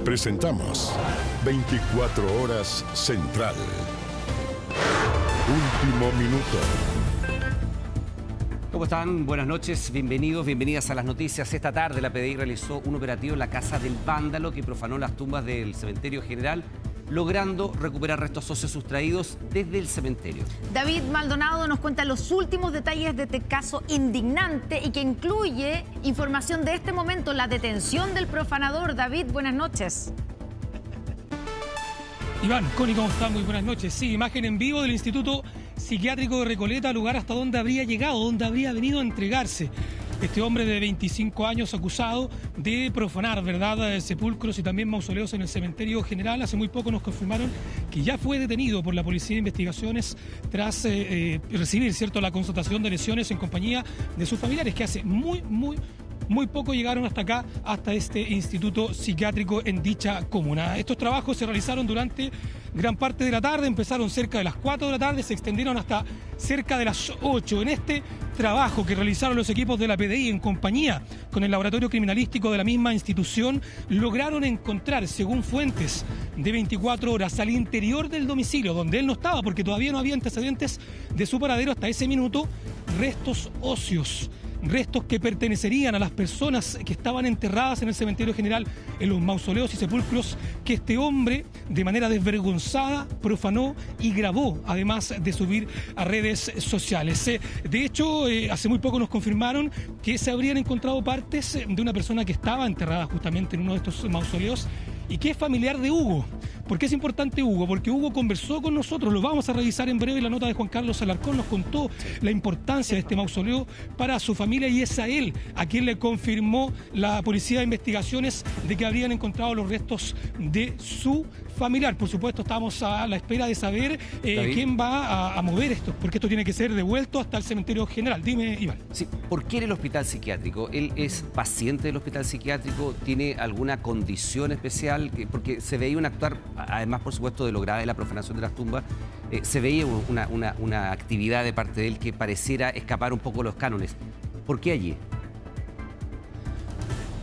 Presentamos 24 Horas Central. Último minuto. ¿Cómo están? Buenas noches, bienvenidos, bienvenidas a las noticias. Esta tarde la PDI realizó un operativo en la casa del vándalo que profanó las tumbas del cementerio general, logrando recuperar restos óseos sustraídos desde el cementerio. David Maldonado nos cuenta los últimos detalles de este caso indignante y que incluye información de este momento, la detención del profanador. David, buenas noches. Iván, Connie, ¿cómo está? Muy buenas noches. Sí, imagen en vivo del Instituto Psiquiátrico de Recoleta, lugar hasta donde habría llegado, donde habría venido a entregarse este hombre de 25 años acusado de profanar, ¿verdad?, sepulcros y también mausoleos en el cementerio general. Hace muy poco nos confirmaron que ya fue detenido por la Policía de Investigaciones tras recibir, ¿cierto?, la constatación de lesiones en compañía de sus familiares, que hace muy poco llegaron hasta acá, hasta este instituto psiquiátrico en dicha comuna. Estos trabajos se realizaron durante gran parte de la tarde, empezaron cerca de las 4 de la tarde, se extendieron hasta cerca de las 8. En este trabajo que realizaron los equipos de la PDI en compañía con el laboratorio criminalístico de la misma institución, lograron encontrar, según fuentes de 24 horas, al interior del domicilio, donde él no estaba, porque todavía no había antecedentes de su paradero hasta ese minuto, restos óseos. Restos que pertenecerían a las personas que estaban enterradas en el cementerio general, en los mausoleos y sepulcros que este hombre, de manera desvergonzada, profanó y grabó, además de subir a redes sociales. De hecho, hace muy poco nos confirmaron que se habrían encontrado partes de una persona que estaba enterrada justamente en uno de estos mausoleos y que es familiar de Hugo. ¿Por qué es importante Hugo? Porque Hugo conversó con nosotros, lo vamos a revisar en breve. La nota de Juan Carlos Alarcón nos contó la importancia de este mausoleo para su familia y es a él a quien le confirmó la Policía de Investigaciones de que habrían encontrado los restos de su familiar. Por supuesto, estamos a la espera de saber quién va a mover esto, porque esto tiene que ser devuelto hasta el cementerio general. Dime, Iván. Sí, ¿por qué en el hospital psiquiátrico? ¿Él es paciente del hospital psiquiátrico? ¿Tiene alguna condición especial? Porque se veía un actuar, además por supuesto de lo grave de la profanación de las tumbas, se veía una actividad de parte de él que pareciera escapar un poco los cánones. ¿Por qué allí?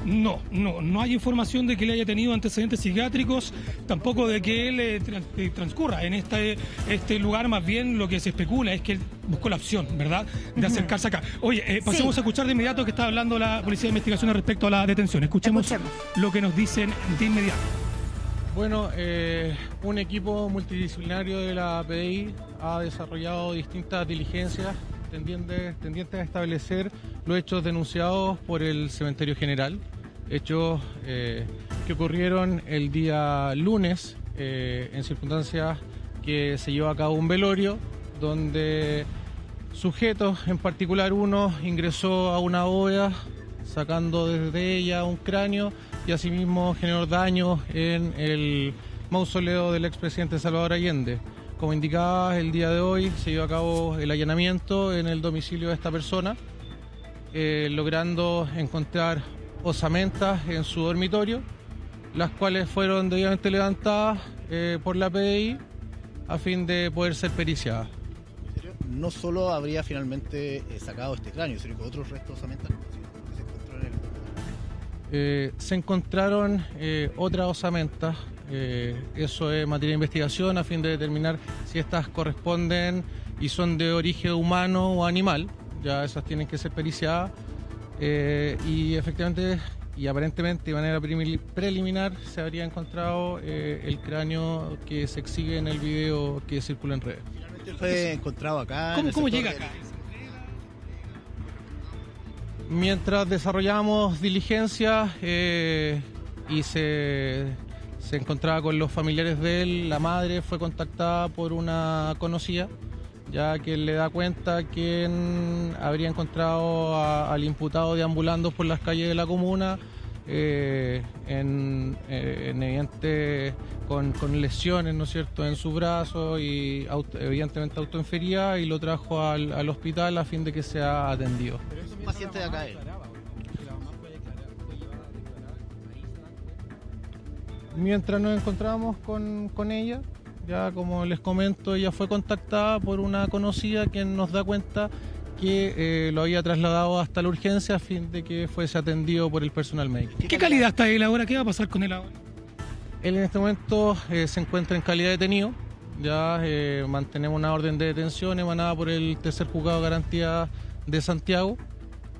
No hay información de que él haya tenido antecedentes psiquiátricos, tampoco de que él transcurra en este lugar. Más bien lo que se especula es que él buscó la opción, ¿verdad?, de acercarse acá. Oye, pasemos a escuchar de inmediato que está hablando la Policía de Investigaciones respecto a la detención. Escuchemos lo que nos dicen de inmediato. Bueno, un equipo multidisciplinario de la PDI ha desarrollado distintas diligencias tendientes a establecer los hechos denunciados por el cementerio general. Hechos que ocurrieron el día lunes en circunstancias que se llevó a cabo un velorio donde sujetos, en particular uno, ingresó a una bóveda sacando desde ella un cráneo y asimismo generó daños en el mausoleo del expresidente Salvador Allende. Como indicaba, el día de hoy se llevó a cabo el allanamiento en el domicilio de esta persona, logrando encontrar osamentas en su dormitorio, las cuales fueron debidamente levantadas por la PDI a fin de poder ser periciadas. No solo habría finalmente sacado este cráneo, sino que otros restos osamentas que se encontraron en el... Se encontraron otras osamentas, eso es materia de investigación a fin de determinar si estas corresponden y son de origen humano o animal. Ya esas tienen que ser periciadas y efectivamente y aparentemente de manera preliminar se habría encontrado el cráneo que se exhibe en el video que circula en redes. Finalmente fue encontrado acá. ¿Cómo llega acá? Mientras desarrollamos diligencias y se encontraba con los familiares de él, la madre fue contactada por una conocida, ya que le da cuenta que habría encontrado al imputado deambulando por las calles de la comuna, evidente con lesiones, ¿no es cierto?, en su brazo y evidentemente autoenfería, y lo trajo al hospital a fin de que sea atendido. Pero es un paciente de acá. Mientras nos encontramos con ella, ya como les comento, ella fue contactada por una conocida quien nos da cuenta que lo había trasladado hasta la urgencia a fin de que fuese atendido por el personal médico. ¿Qué calidad está él ahora? ¿Qué va a pasar con él ahora? Él en este momento se encuentra en calidad de detenido. Ya mantenemos una orden de detención emanada por el tercer juzgado de garantía de Santiago.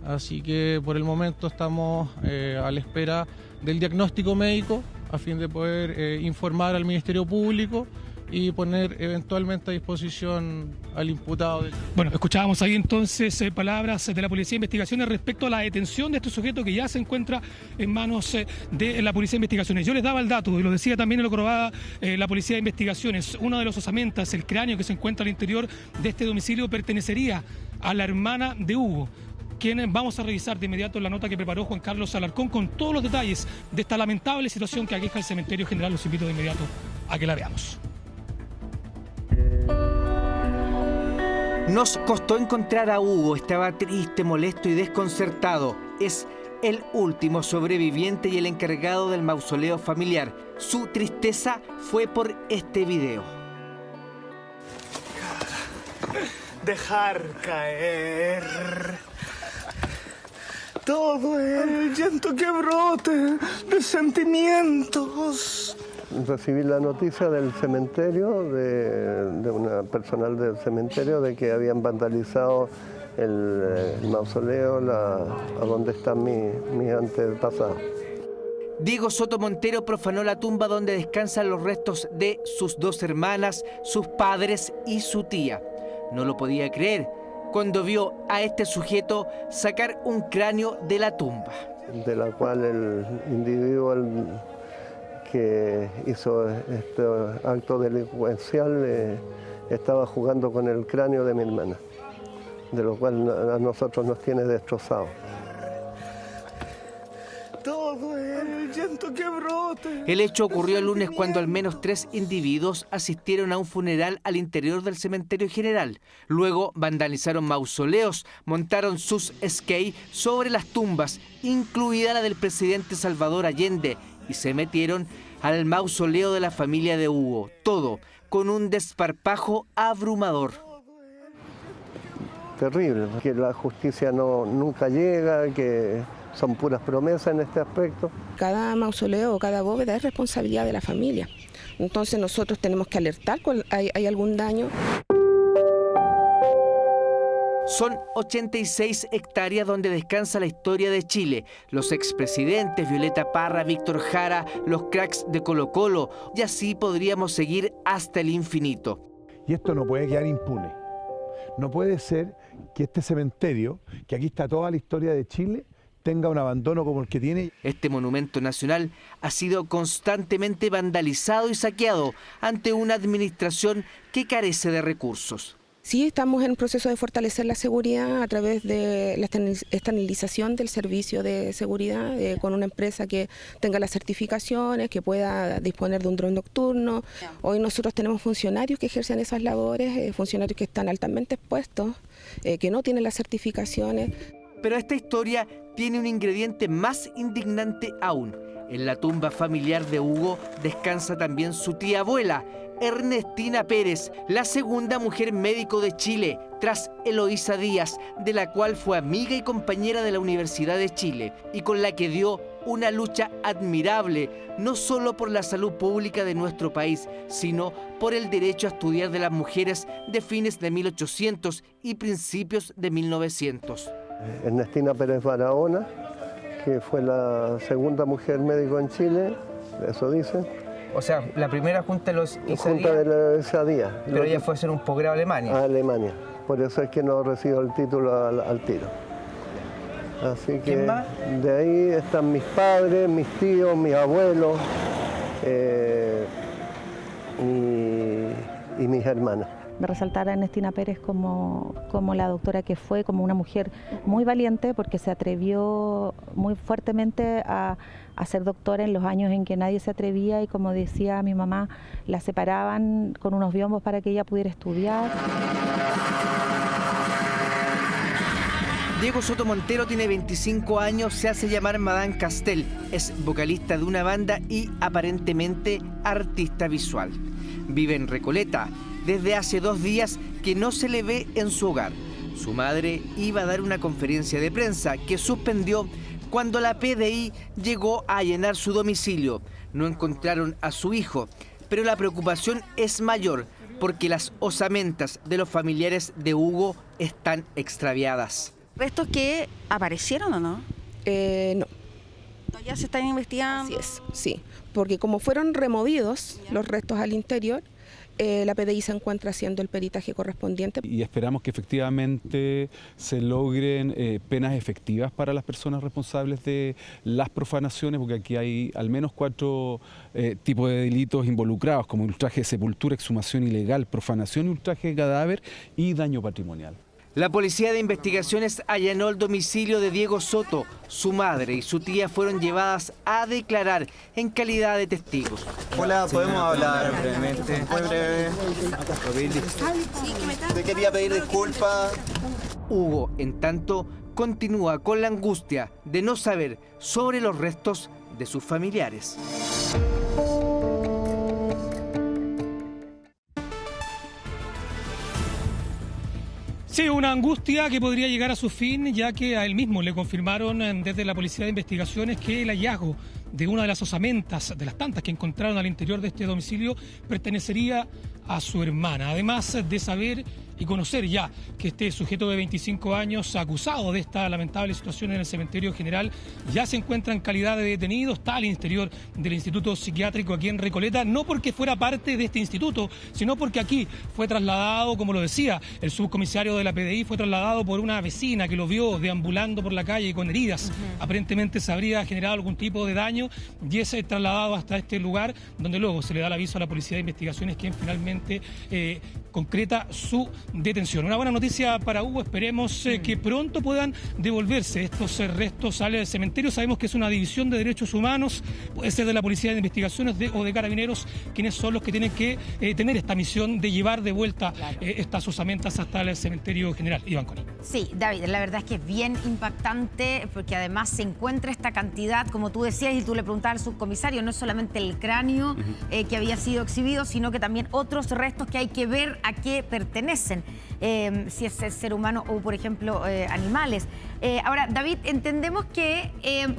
Así que por el momento estamos a la espera del diagnóstico médico a fin de poder informar al Ministerio Público y poner eventualmente a disposición al imputado. Bueno, escuchábamos ahí entonces palabras de la Policía de Investigaciones respecto a la detención de este sujeto que ya se encuentra en manos de la Policía de Investigaciones. Yo les daba el dato, y lo decía también y lo corroboraba la Policía de Investigaciones. Uno de los osamentas, el cráneo que se encuentra al interior de este domicilio, pertenecería a la hermana de Hugo, quien vamos a revisar de inmediato la nota que preparó Juan Carlos Alarcón con todos los detalles de esta lamentable situación que aqueja el cementerio general. Los invito de inmediato a que la veamos. Nos costó encontrar a Hugo, estaba triste, molesto y desconcertado. Es el último sobreviviente y el encargado del mausoleo familiar. Su tristeza fue por este video. Dejar caer todo el llanto que brote de sentimientos. Recibí la noticia del cementerio, de una personal del cementerio, de que habían vandalizado el mausoleo a donde están mis antepasados. Diego Soto Montero profanó la tumba donde descansan los restos de sus dos hermanas, sus padres y su tía. No lo podía creer cuando vio a este sujeto sacar un cráneo de la tumba. De la cual el individuo que hizo este acto delincuencial estaba jugando con el cráneo de mi hermana, de lo cual a nosotros nos tiene destrozados. Todo el llanto que brote. El hecho ocurrió el lunes cuando al menos 3 individuos asistieron a un funeral al interior del cementerio general. Luego vandalizaron mausoleos, montaron sus skate sobre las tumbas, incluida la del presidente Salvador Allende, y se metieron al mausoleo de la familia de Hugo. Todo con un desparpajo abrumador. Terrible, que la justicia nunca llega, que son puras promesas en este aspecto. Cada mausoleo o cada bóveda es responsabilidad de la familia. Entonces nosotros tenemos que alertar cuando hay algún daño. Son 86 hectáreas donde descansa la historia de Chile. Los expresidentes Violeta Parra, Víctor Jara, los cracks de Colo-Colo, y así podríamos seguir hasta el infinito. Y esto no puede quedar impune. No puede ser que este cementerio, que aquí está toda la historia de Chile, tenga un abandono como el que tiene. Este monumento nacional ha sido constantemente vandalizado y saqueado ante una administración que carece de recursos. Sí, estamos en un proceso de fortalecer la seguridad a través de la externalización del servicio de seguridad con una empresa que tenga las certificaciones, que pueda disponer de un dron nocturno. Hoy nosotros tenemos funcionarios que ejercen esas labores, funcionarios que están altamente expuestos, que no tienen las certificaciones. Pero esta historia tiene un ingrediente más indignante aún. En la tumba familiar de Hugo descansa también su tía abuela, Ernestina Pérez, la segunda mujer médico de Chile, tras Eloísa Díaz, de la cual fue amiga y compañera de la Universidad de Chile, y con la que dio una lucha admirable, no solo por la salud pública de nuestro país, sino por el derecho a estudiar de las mujeres de fines de 1800 y principios de 1900. Ernestina Pérez Barahona, que fue la segunda mujer médico en Chile, eso dicen. O sea, la primera junta de los Junta de la ISADIA. Pero ella fue a hacer un posgrado a Alemania. A Alemania. Por eso es que no recibió el título al tiro. Así que ¿quién más? De ahí están mis padres, mis tíos, mis abuelos y mis hermanas. De resaltar a Ernestina Pérez como la doctora que fue, como una mujer muy valiente, porque se atrevió muy fuertemente a ser doctora en los años en que nadie se atrevía, y como decía mi mamá, la separaban con unos biombos para que ella pudiera estudiar. Diego Soto Montero tiene 25 años, se hace llamar Madame Castel, es vocalista de una banda y aparentemente artista visual. Vive en Recoleta. Desde hace 2 días que no se le ve en su hogar. Su madre iba a dar una conferencia de prensa que suspendió cuando la PDI llegó a allanar su domicilio. no encontraron a su hijo, pero la preocupación es mayor porque las osamentas de los familiares de Hugo están extraviadas. ¿Restos que aparecieron o no? No. ¿Todavía se están investigando? Así es, sí, porque como fueron removidos los restos al interior, la PDI se encuentra haciendo el peritaje correspondiente. Y esperamos que efectivamente se logren penas efectivas para las personas responsables de las profanaciones, porque aquí hay al menos 4 tipos de delitos involucrados, como ultraje de sepultura, exhumación ilegal, profanación y ultraje de cadáver y daño patrimonial. La Policía de Investigaciones allanó el domicilio de Diego Soto. Su madre y su tía fueron llevadas a declarar en calidad de testigos. Hola, ¿podemos hablar brevemente? Muy breve. Te quería pedir disculpas. Hugo, en tanto, continúa con la angustia de no saber sobre los restos de sus familiares. Sí, una angustia que podría llegar a su fin, ya que a él mismo le confirmaron desde la Policía de Investigaciones que el hallazgo de una de las osamentas, de las tantas que encontraron al interior de este domicilio, pertenecería a su hermana. Además de saber y conocer ya que este sujeto de 25 años acusado de esta lamentable situación en el cementerio general ya se encuentra en calidad de detenido, está al interior del Instituto Psiquiátrico aquí en Recoleta, no porque fuera parte de este instituto, sino porque aquí fue trasladado, como lo decía, el subcomisario de la PDI fue trasladado por una vecina que lo vio deambulando por la calle con heridas. Aparentemente se habría generado algún tipo de daño y es trasladado hasta este lugar donde luego se le da el aviso a la Policía de Investigaciones, quien finalmente concreta su detención. Una buena noticia para Hugo, esperemos que pronto puedan devolverse estos restos al cementerio. Sabemos que es una división de derechos humanos, puede ser de la Policía de Investigaciones o de Carabineros, quienes son los que tienen que tener esta misión de llevar de vuelta estas osamentas hasta el cementerio general. Iván Coni. Sí, David, la verdad es que es bien impactante porque además se encuentra esta cantidad, como tú decías y tú le preguntabas al subcomisario, no es solamente el cráneo que había sido exhibido, sino que también otros restos que hay que ver a qué pertenecen, si es ser humano o, por ejemplo, animales. Ahora, David, entendemos que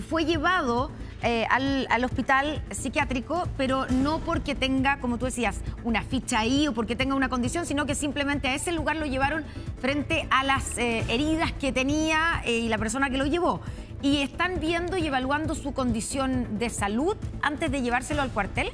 fue llevado al hospital psiquiátrico, pero no porque tenga, como tú decías, una ficha ahí o porque tenga una condición, sino que simplemente a ese lugar lo llevaron frente a las heridas que tenía y la persona que lo llevó. ¿Y están viendo y evaluando su condición de salud antes de llevárselo al cuartel?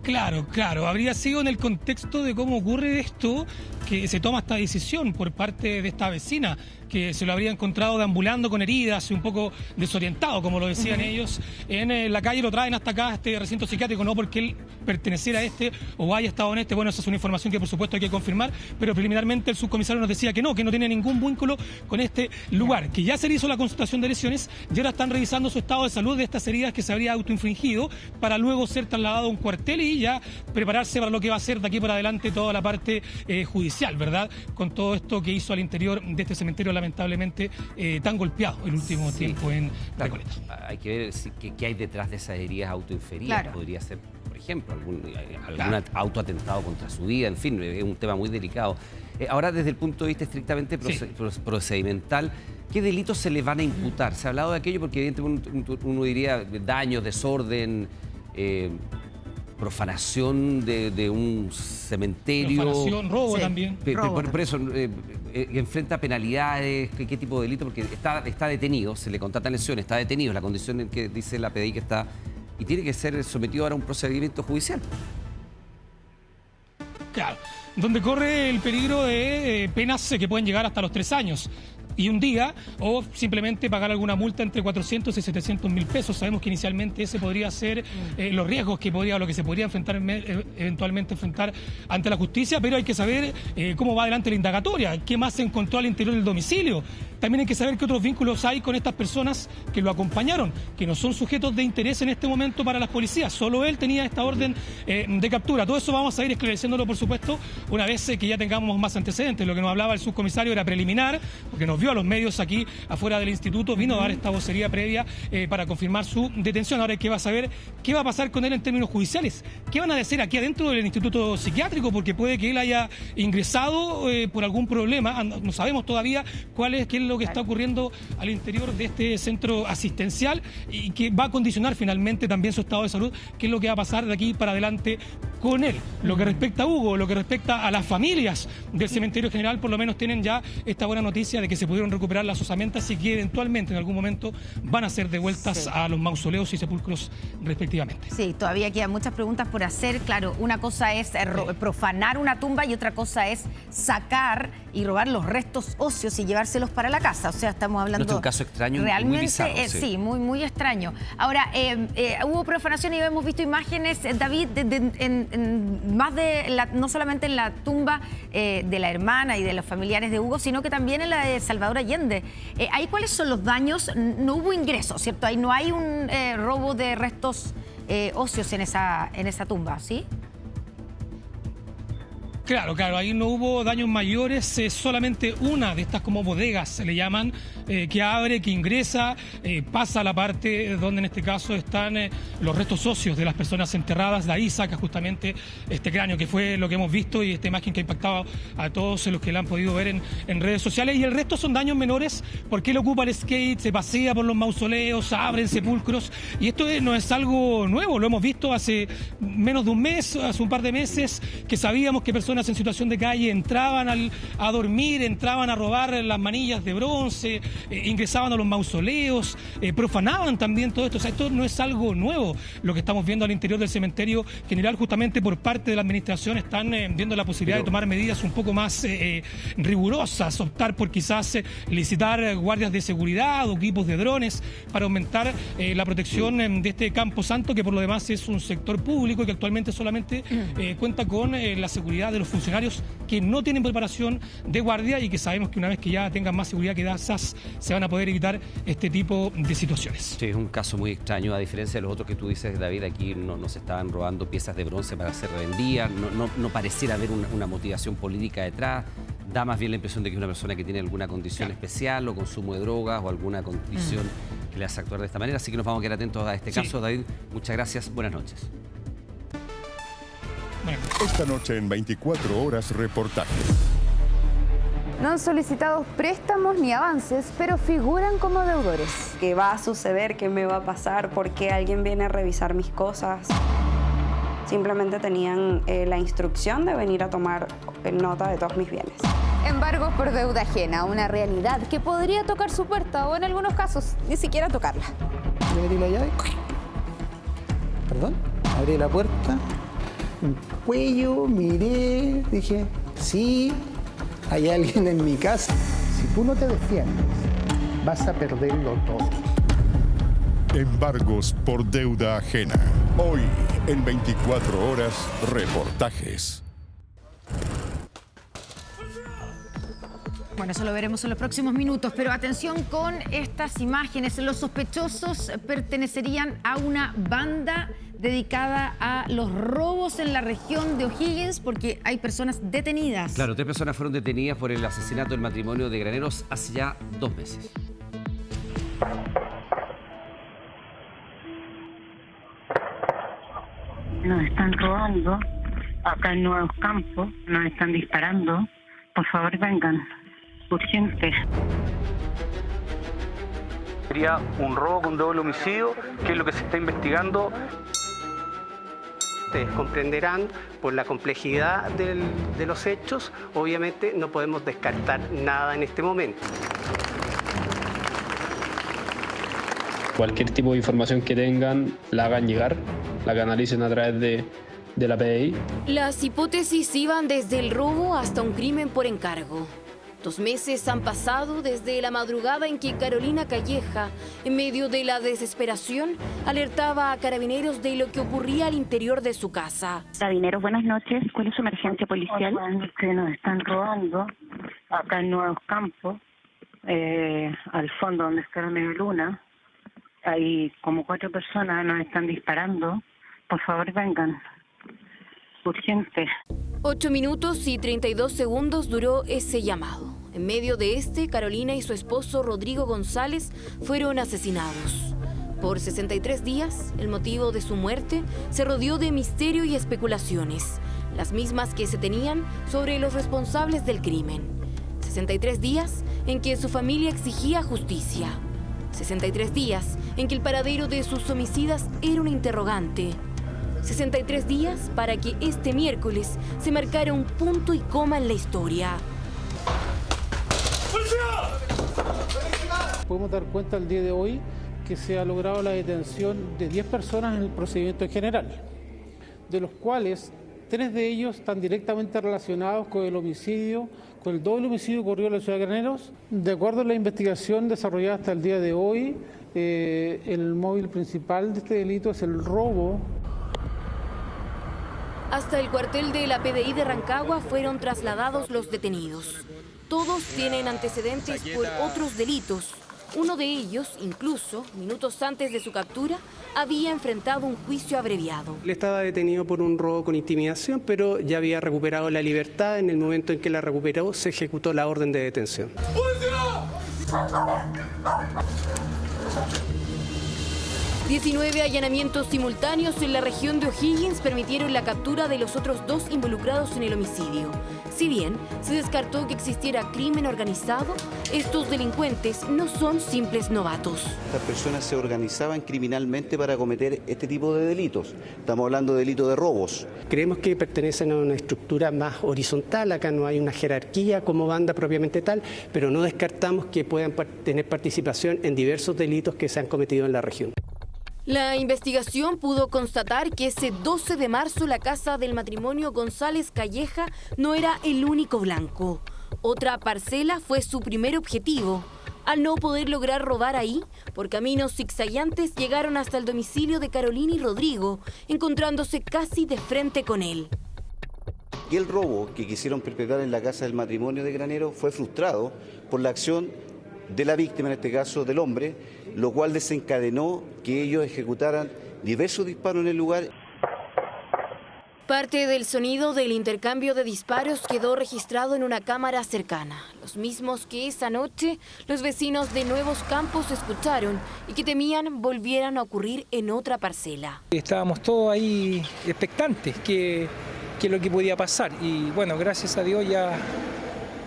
Claro, habría sido en el contexto de cómo ocurre esto que se toma esta decisión por parte de esta vecina, que se lo habría encontrado deambulando con heridas y un poco desorientado, como lo decían ellos, en la calle. Lo traen hasta acá, a este recinto psiquiátrico, no porque él perteneciera a este o haya estado en este. Bueno, esa es una información que por supuesto hay que confirmar, pero preliminarmente el subcomisario nos decía que no tiene ningún vínculo con este lugar, que ya se le hizo la constatación de lesiones y ahora están revisando su estado de salud de estas heridas que se habría autoinfligido para luego ser trasladado a un cuartel y ya prepararse para lo que va a ser de aquí para adelante toda la parte judicial, ¿verdad? Con todo esto que hizo al interior de este cementerio lamentablemente tan golpeado el último tiempo en Recoleta. Hay que ver qué hay detrás de esas heridas autoinferidas. Claro. Podría ser, por ejemplo, algún autoatentado contra su vida, en fin, es un tema muy delicado. Ahora, desde el punto de vista estrictamente procedimental, ¿qué delitos se le van a imputar? Se ha hablado de aquello porque evidentemente uno diría daño, desorden, profanación de un cementerio. Profanación, robo también. Por eso, enfrenta penalidades, ¿qué tipo de delito? Porque está detenido, se le contratan lesiones, está detenido, es la condición en que dice la PDI que está, y tiene que ser sometido ahora a un procedimiento judicial. Claro, donde corre el peligro de penas que pueden llegar hasta los 3 años. Y un día, o simplemente pagar alguna multa entre 400 y 700 mil pesos. Sabemos que inicialmente ese podría ser los riesgos lo que se podría eventualmente enfrentar ante la justicia, pero hay que saber cómo va adelante la indagatoria, qué más se encontró al interior del domicilio. También hay que saber qué otros vínculos hay con estas personas que lo acompañaron, que no son sujetos de interés en este momento para las policías. Solo él tenía esta orden de captura. Todo eso vamos a ir esclareciéndolo, por supuesto, una vez que ya tengamos más antecedentes. Lo que nos hablaba el subcomisario era preliminar, porque nos vio a los medios aquí afuera del instituto, vino a dar esta vocería previa para confirmar su detención. Ahora hay que saber qué va a pasar con él en términos judiciales. ¿Qué van a decir aquí adentro del instituto psiquiátrico? Porque puede que él haya ingresado por algún problema. No sabemos todavía quién lo que está ocurriendo al interior de este centro asistencial y que va a condicionar finalmente también su estado de salud, qué es lo que va a pasar de aquí para adelante con él. Lo que respecta a Hugo, lo que respecta a las familias del cementerio general, por lo menos tienen ya esta buena noticia de que se pudieron recuperar las osamentas y que eventualmente en algún momento van a ser devueltas a los mausoleos y sepulcros respectivamente. Sí, todavía quedan muchas preguntas por hacer. Claro, una cosa es profanar una tumba y otra cosa es sacar y robar los restos óseos y llevárselos para la casa. O sea, estamos hablando... No, es un caso extraño realmente, y muy bizarro. Sí, muy, muy extraño. Ahora, hubo profanación y hemos visto imágenes, David, más de no solamente en la tumba de la hermana y de los familiares de Hugo, sino que también en la de Salvador Allende. ¿Ahí cuáles son los daños? No hubo ingresos, ¿cierto? Ahí no hay un robo de restos óseos en esa tumba, ¿sí? Claro, ahí no hubo daños mayores, solamente una de estas como bodegas, se le llaman, que abre, que ingresa, pasa a la parte donde en este caso están los restos óseos de las personas enterradas, de ahí saca justamente este cráneo, que fue lo que hemos visto y esta imagen que ha impactado a todos los que la han podido ver en redes sociales. Y el resto son daños menores, porque él ocupa el skate, se pasea por los mausoleos, abren sepulcros, y esto no es algo nuevo, lo hemos visto hace menos de un mes, hace un par de meses, que sabíamos que personas en situación de calle entraban a dormir, entraban a robar las manillas de bronce, ingresaban a los mausoleos, profanaban también todo esto. O sea, esto no es algo nuevo. Lo que estamos viendo al interior del cementerio general, justamente por parte de la administración, están viendo la posibilidad de tomar medidas un poco más rigurosas, optar por quizás licitar guardias de seguridad o equipos de drones para aumentar la protección de este Campo Santo, que por lo demás es un sector público y que actualmente solamente cuenta con la seguridad de los funcionarios que no tienen preparación de guardia y que sabemos que una vez que ya tengan más seguridad que esas, se van a poder evitar este tipo de situaciones. Sí, es un caso muy extraño, a diferencia de los otros que tú dices, David, aquí no se estaban robando piezas de bronce para ser revendidas, no pareciera haber una motivación política detrás, da más bien la impresión de que es una persona que tiene alguna condición especial o consumo de drogas o alguna condición que le hace actuar de esta manera, así que nos vamos a quedar atentos a este caso. David, muchas gracias, buenas noches. Esta noche en 24 horas reportajes. No han solicitado préstamos ni avances, pero figuran como deudores. ¿Qué va a suceder? ¿Qué me va a pasar? ¿Por qué alguien viene a revisar mis cosas? Simplemente tenían la instrucción de venir a tomar nota de todos mis bienes. Embargos por deuda ajena, una realidad que podría tocar su puerta o en algunos casos ni siquiera tocarla. Le metí la llave. Perdón, abrí la puerta. Un cuello, miré, dije, sí, hay alguien en mi casa. Si tú no te defiendes, vas a perderlo todo. Embargos por deuda ajena. Hoy, en 24 horas, reportajes. Bueno, eso lo veremos en los próximos minutos, pero atención con estas imágenes. Los sospechosos pertenecerían a una banda dedicada a los robos en la región de O'Higgins, porque hay personas detenidas. Claro, 3 personas fueron detenidas por el asesinato del matrimonio de Graneros hace ya 2 meses. Nos están robando acá en Nuevos Campos, nos están disparando. Por favor, vengan, urgente. Sería un robo con doble homicidio, que es lo que se está investigando. Ustedes comprenderán, por la complejidad de los hechos, obviamente no podemos descartar nada en este momento. Cualquier tipo de información que tengan, la hagan llegar, la canalicen a través de la PDI. Las hipótesis iban desde el robo hasta un crimen por encargo. 2 meses han pasado desde la madrugada en que Carolina Calleja, en medio de la desesperación, alertaba a carabineros de lo que ocurría al interior de su casa. Carabineros, buenas noches. ¿Cuál es su emergencia policial? Buenas noches, nos están robando acá en Nuevos Campos, al fondo donde está la Media Luna. Hay como 4 personas, nos están disparando. Por favor, vengan. Urgente. 8 minutos y 32 segundos duró ese llamado. En medio de Carolina y su esposo Rodrigo González fueron asesinados. Por 63 días, el motivo de su muerte se rodeó de misterio y especulaciones, las mismas que se tenían sobre los responsables del crimen. 63 días en que su familia exigía justicia. 63 días en que el paradero de sus homicidas era una interrogante. 63 días para que este miércoles se marcara un punto y coma en la historia. Podemos dar cuenta el día de hoy que se ha logrado la detención de 10 personas en el procedimiento en general, de los cuales 3 de ellos están directamente relacionados con el homicidio, con el doble homicidio ocurrido en la ciudad de Graneros. De acuerdo a la investigación desarrollada hasta el día de hoy, el móvil principal de este delito es el robo. Hasta el cuartel de la PDI de Rancagua fueron trasladados los detenidos. Todos tienen antecedentes por otros delitos. Uno de ellos, incluso, minutos antes de su captura, había enfrentado un juicio abreviado. Él estaba detenido por un robo con intimidación, pero ya había recuperado la libertad. En el momento en que la recuperó, se ejecutó la orden de detención. 19 allanamientos simultáneos en la región de O'Higgins permitieron la captura de los otros 2 involucrados en el homicidio. Si bien se descartó que existiera crimen organizado, estos delincuentes no son simples novatos. Estas personas se organizaban criminalmente para cometer este tipo de delitos. Estamos hablando de delitos de robos. Creemos que pertenecen a una estructura más horizontal. Acá no hay una jerarquía como banda propiamente tal, pero no descartamos que puedan tener participación en diversos delitos que se han cometido en la región. La investigación pudo constatar que ese 12 de marzo la casa del matrimonio González Calleja no era el único blanco. Otra parcela fue su primer objetivo. Al no poder lograr robar ahí, por caminos zigzagueantes llegaron hasta el domicilio de Carolina y Rodrigo, encontrándose casi de frente con él. Y el robo que quisieron perpetrar en la casa del matrimonio de Granero fue frustrado por la acción de la víctima, en este caso del hombre, lo cual desencadenó que ellos ejecutaran diversos disparos en el lugar. Parte del sonido del intercambio de disparos quedó registrado en una cámara cercana, los mismos que esa noche los vecinos de Nuevos Campos escucharon y que temían volvieran a ocurrir en otra parcela. Estábamos todos ahí expectantes que lo que podía pasar y bueno, gracias a Dios ya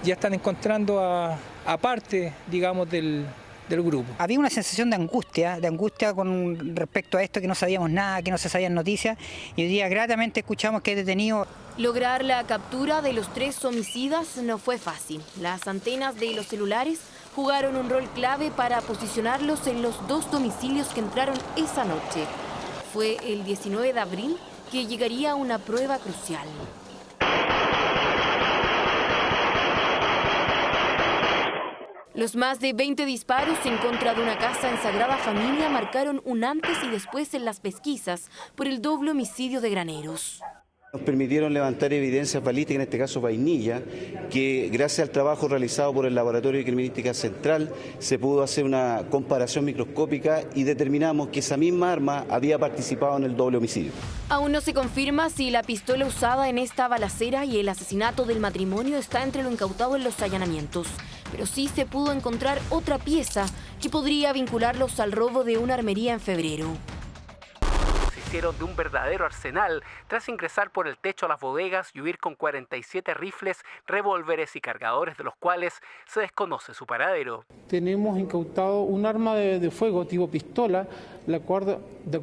están encontrando a parte, digamos, del grupo. Había una sensación de angustia con respecto a esto, que no sabíamos nada, que no se sabían noticias, y hoy día gratamente escuchamos que hay detenido. Lograr la captura de los 3 homicidas no fue fácil. Las antenas de los celulares jugaron un rol clave para posicionarlos en los 2 domicilios que entraron esa noche. Fue el 19 de abril que llegaría una prueba crucial. Los más de 20 disparos en contra de una casa en Sagrada Familia marcaron un antes y después en las pesquisas por el doble homicidio de Graneros. Nos permitieron levantar evidencias balísticas, en este caso vainilla, que gracias al trabajo realizado por el Laboratorio de Criminalística Central se pudo hacer una comparación microscópica y determinamos que esa misma arma había participado en el doble homicidio. Aún no se confirma si la pistola usada en esta balacera y el asesinato del matrimonio está entre lo incautado en los allanamientos, pero sí se pudo encontrar otra pieza que podría vincularlos al robo de una armería en febrero. De un verdadero arsenal tras ingresar por el techo a las bodegas y huir con 47 rifles, revólveres y cargadores, de los cuales se desconoce su paradero. Tenemos incautado un arma de fuego tipo pistola, la cual, de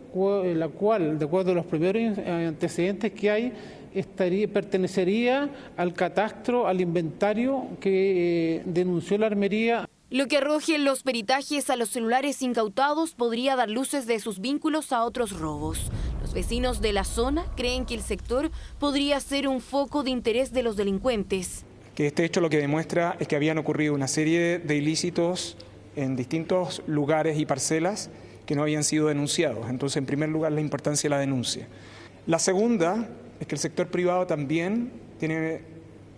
acuerdo a los primeros antecedentes que hay, pertenecería al catastro, al inventario que denunció la armería. Lo que arrojen los peritajes a los celulares incautados podría dar luces de sus vínculos a otros robos. Los vecinos de la zona creen que el sector podría ser un foco de interés de los delincuentes. Que este hecho lo que demuestra es que habían ocurrido una serie de ilícitos en distintos lugares y parcelas que no habían sido denunciados. Entonces, en primer lugar, la importancia de la denuncia. La segunda es que el sector privado también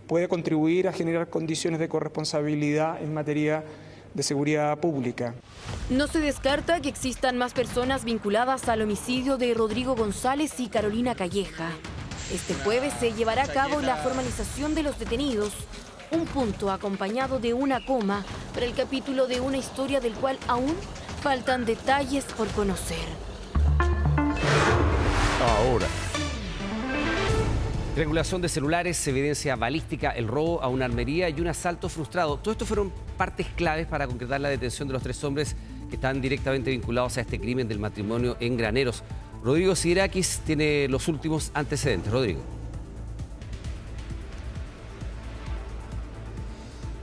puede contribuir a generar condiciones de corresponsabilidad en materia de seguridad pública. No se descarta que existan más personas vinculadas al homicidio de Rodrigo González y Carolina Calleja. Este jueves se llevará a cabo la formalización de los detenidos, un punto acompañado de una coma para el capítulo de una historia del cual aún faltan detalles por conocer. Ahora, Triangulación de celulares, evidencia balística, el robo a una armería y un asalto frustrado. Todo esto fueron partes claves para concretar la detención de los 3 hombres que están directamente vinculados a este crimen del matrimonio en Graneros. Rodrigo Siderakis tiene los últimos antecedentes. Rodrigo.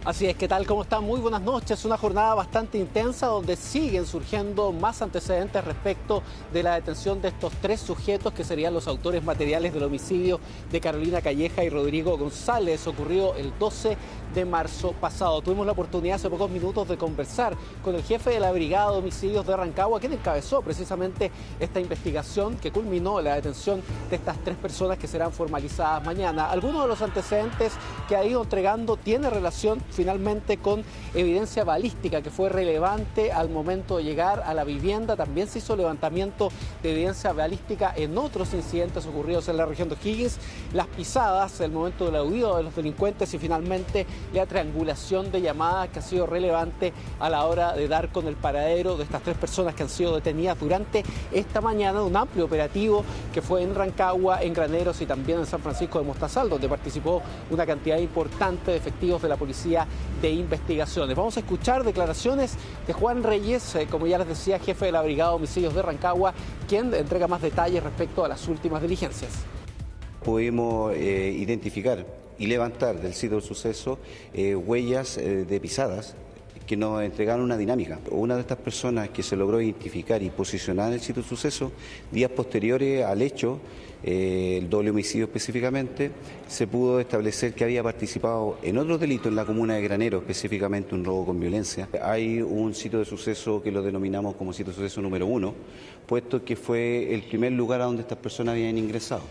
Así es, ¿qué tal? ¿Cómo están? Muy buenas noches. Una jornada bastante intensa donde siguen surgiendo más antecedentes respecto de la detención de estos 3 sujetos que serían los autores materiales del homicidio de Carolina Calleja y Rodrigo González, ocurrido el 12 de marzo pasado. Tuvimos la oportunidad hace pocos minutos de conversar con el jefe de la Brigada de Homicidios de Rancagua, quien encabezó precisamente esta investigación que culminó la detención de estas 3 personas que serán formalizadas mañana. Algunos de los antecedentes que ha ido entregando tiene relación finalmente con evidencia balística que fue relevante al momento de llegar a la vivienda. También se hizo levantamiento de evidencia balística en otros incidentes ocurridos en la región de O'Higgins, las pisadas, el momento de la huida de los delincuentes y finalmente la triangulación de llamadas que ha sido relevante a la hora de dar con el paradero de estas 3 personas que han sido detenidas durante esta mañana, un amplio operativo que fue en Rancagua, en Graneros y también en San Francisco de Mostazal, donde participó una cantidad importante de efectivos de la Policía de Investigaciones. Vamos a escuchar declaraciones de Juan Reyes, como ya les decía, jefe de la Brigada de Homicidios de Rancagua, quien entrega más detalles respecto a las últimas diligencias. Pudimos identificar y levantar del sitio del suceso huellas de pisadas que nos entregaron una dinámica. Una de estas personas que se logró identificar y posicionar en el sitio del suceso, días posteriores al hecho, el doble homicidio específicamente, se pudo establecer que había participado en otros delitos en la comuna de Graneros, específicamente un robo con violencia. Hay un sitio de suceso que lo denominamos como sitio de suceso número 1, puesto que fue el primer lugar a donde estas personas habían ingresado.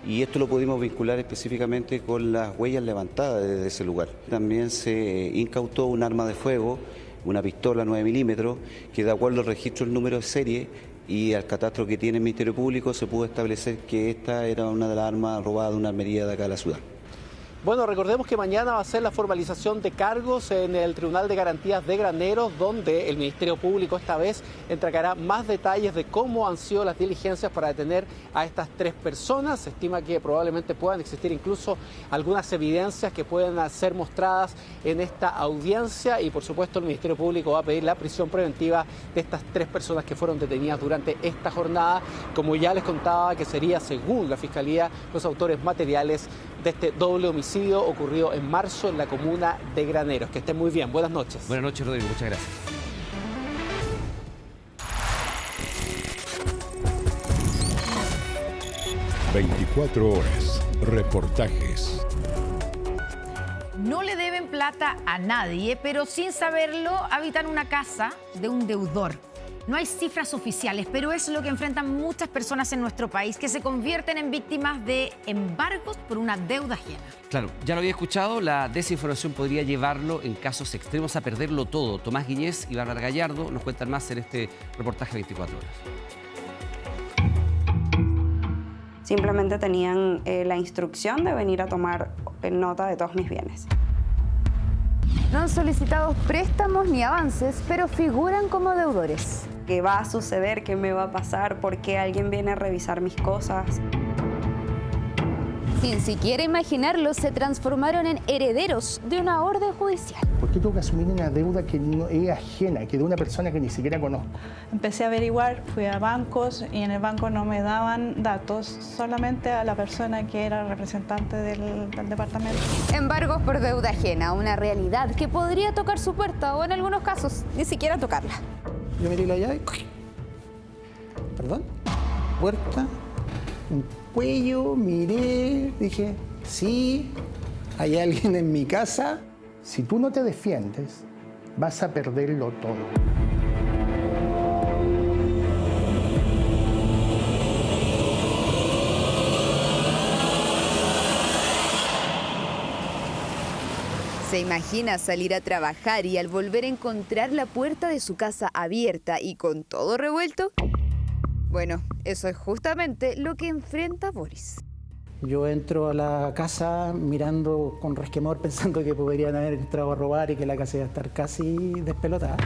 Y esto lo pudimos vincular específicamente con las huellas levantadas desde ese lugar. También se incautó un arma de fuego, una pistola 9 milímetros, que de acuerdo al registro del número de serie y al catastro que tiene el Ministerio Público, se pudo establecer que esta era una de las armas robadas de una armería de acá de la ciudad. Bueno, recordemos que mañana va a ser la formalización de cargos en el Tribunal de Garantías de Graneros, donde el Ministerio Público esta vez entregará más detalles de cómo han sido las diligencias para detener a estas 3 personas. Se estima que probablemente puedan existir incluso algunas evidencias que puedan ser mostradas en esta audiencia y por supuesto el Ministerio Público va a pedir la prisión preventiva de estas 3 personas que fueron detenidas durante esta jornada, como ya les contaba, que sería, según la Fiscalía, los autores materiales de este doble homicidio ocurrido en marzo en la comuna de Graneros. Que estén muy bien. Buenas noches. Buenas noches, Rodrigo. Muchas gracias. ...24 horas... reportajes. No le deben plata a nadie, pero sin saberlo habitan una casa de un deudor. No hay cifras oficiales, pero es lo que enfrentan muchas personas en nuestro país que se convierten en víctimas de embargos por una deuda ajena. Claro, ya lo había escuchado, la desinformación podría llevarlo en casos extremos a perderlo todo. Tomás Guiñez y Bárbara Gallardo nos cuentan más en este reportaje 24 horas. Simplemente tenían la instrucción de venir a tomar nota de todos mis bienes. No han solicitado préstamos ni avances, pero figuran como deudores. ¿Qué va a suceder? ¿Qué me va a pasar? ¿Por qué alguien viene a revisar mis cosas? Sin siquiera imaginarlo, se transformaron en herederos de una orden judicial. ¿Por qué tengo que asumir una deuda que no es ajena, que de una persona que ni siquiera conozco? Empecé a averiguar, fui a bancos y en el banco no me daban datos, solamente a la persona que era representante del departamento. Embargos por deuda ajena, una realidad que podría tocar su puerta o en algunos casos ni siquiera tocarla. Yo miré la llave, perdón, puerta, un cuello, miré, dije, sí, hay alguien en mi casa. Si tú no te defiendes, vas a perderlo todo. ¿Se imagina salir a trabajar y al volver a encontrar la puerta de su casa abierta y con todo revuelto? Bueno, eso es justamente lo que enfrenta Boris. Yo entro a la casa mirando con resquemor, pensando que podrían haber entrado a robar y que la casa iba a estar casi despelotada.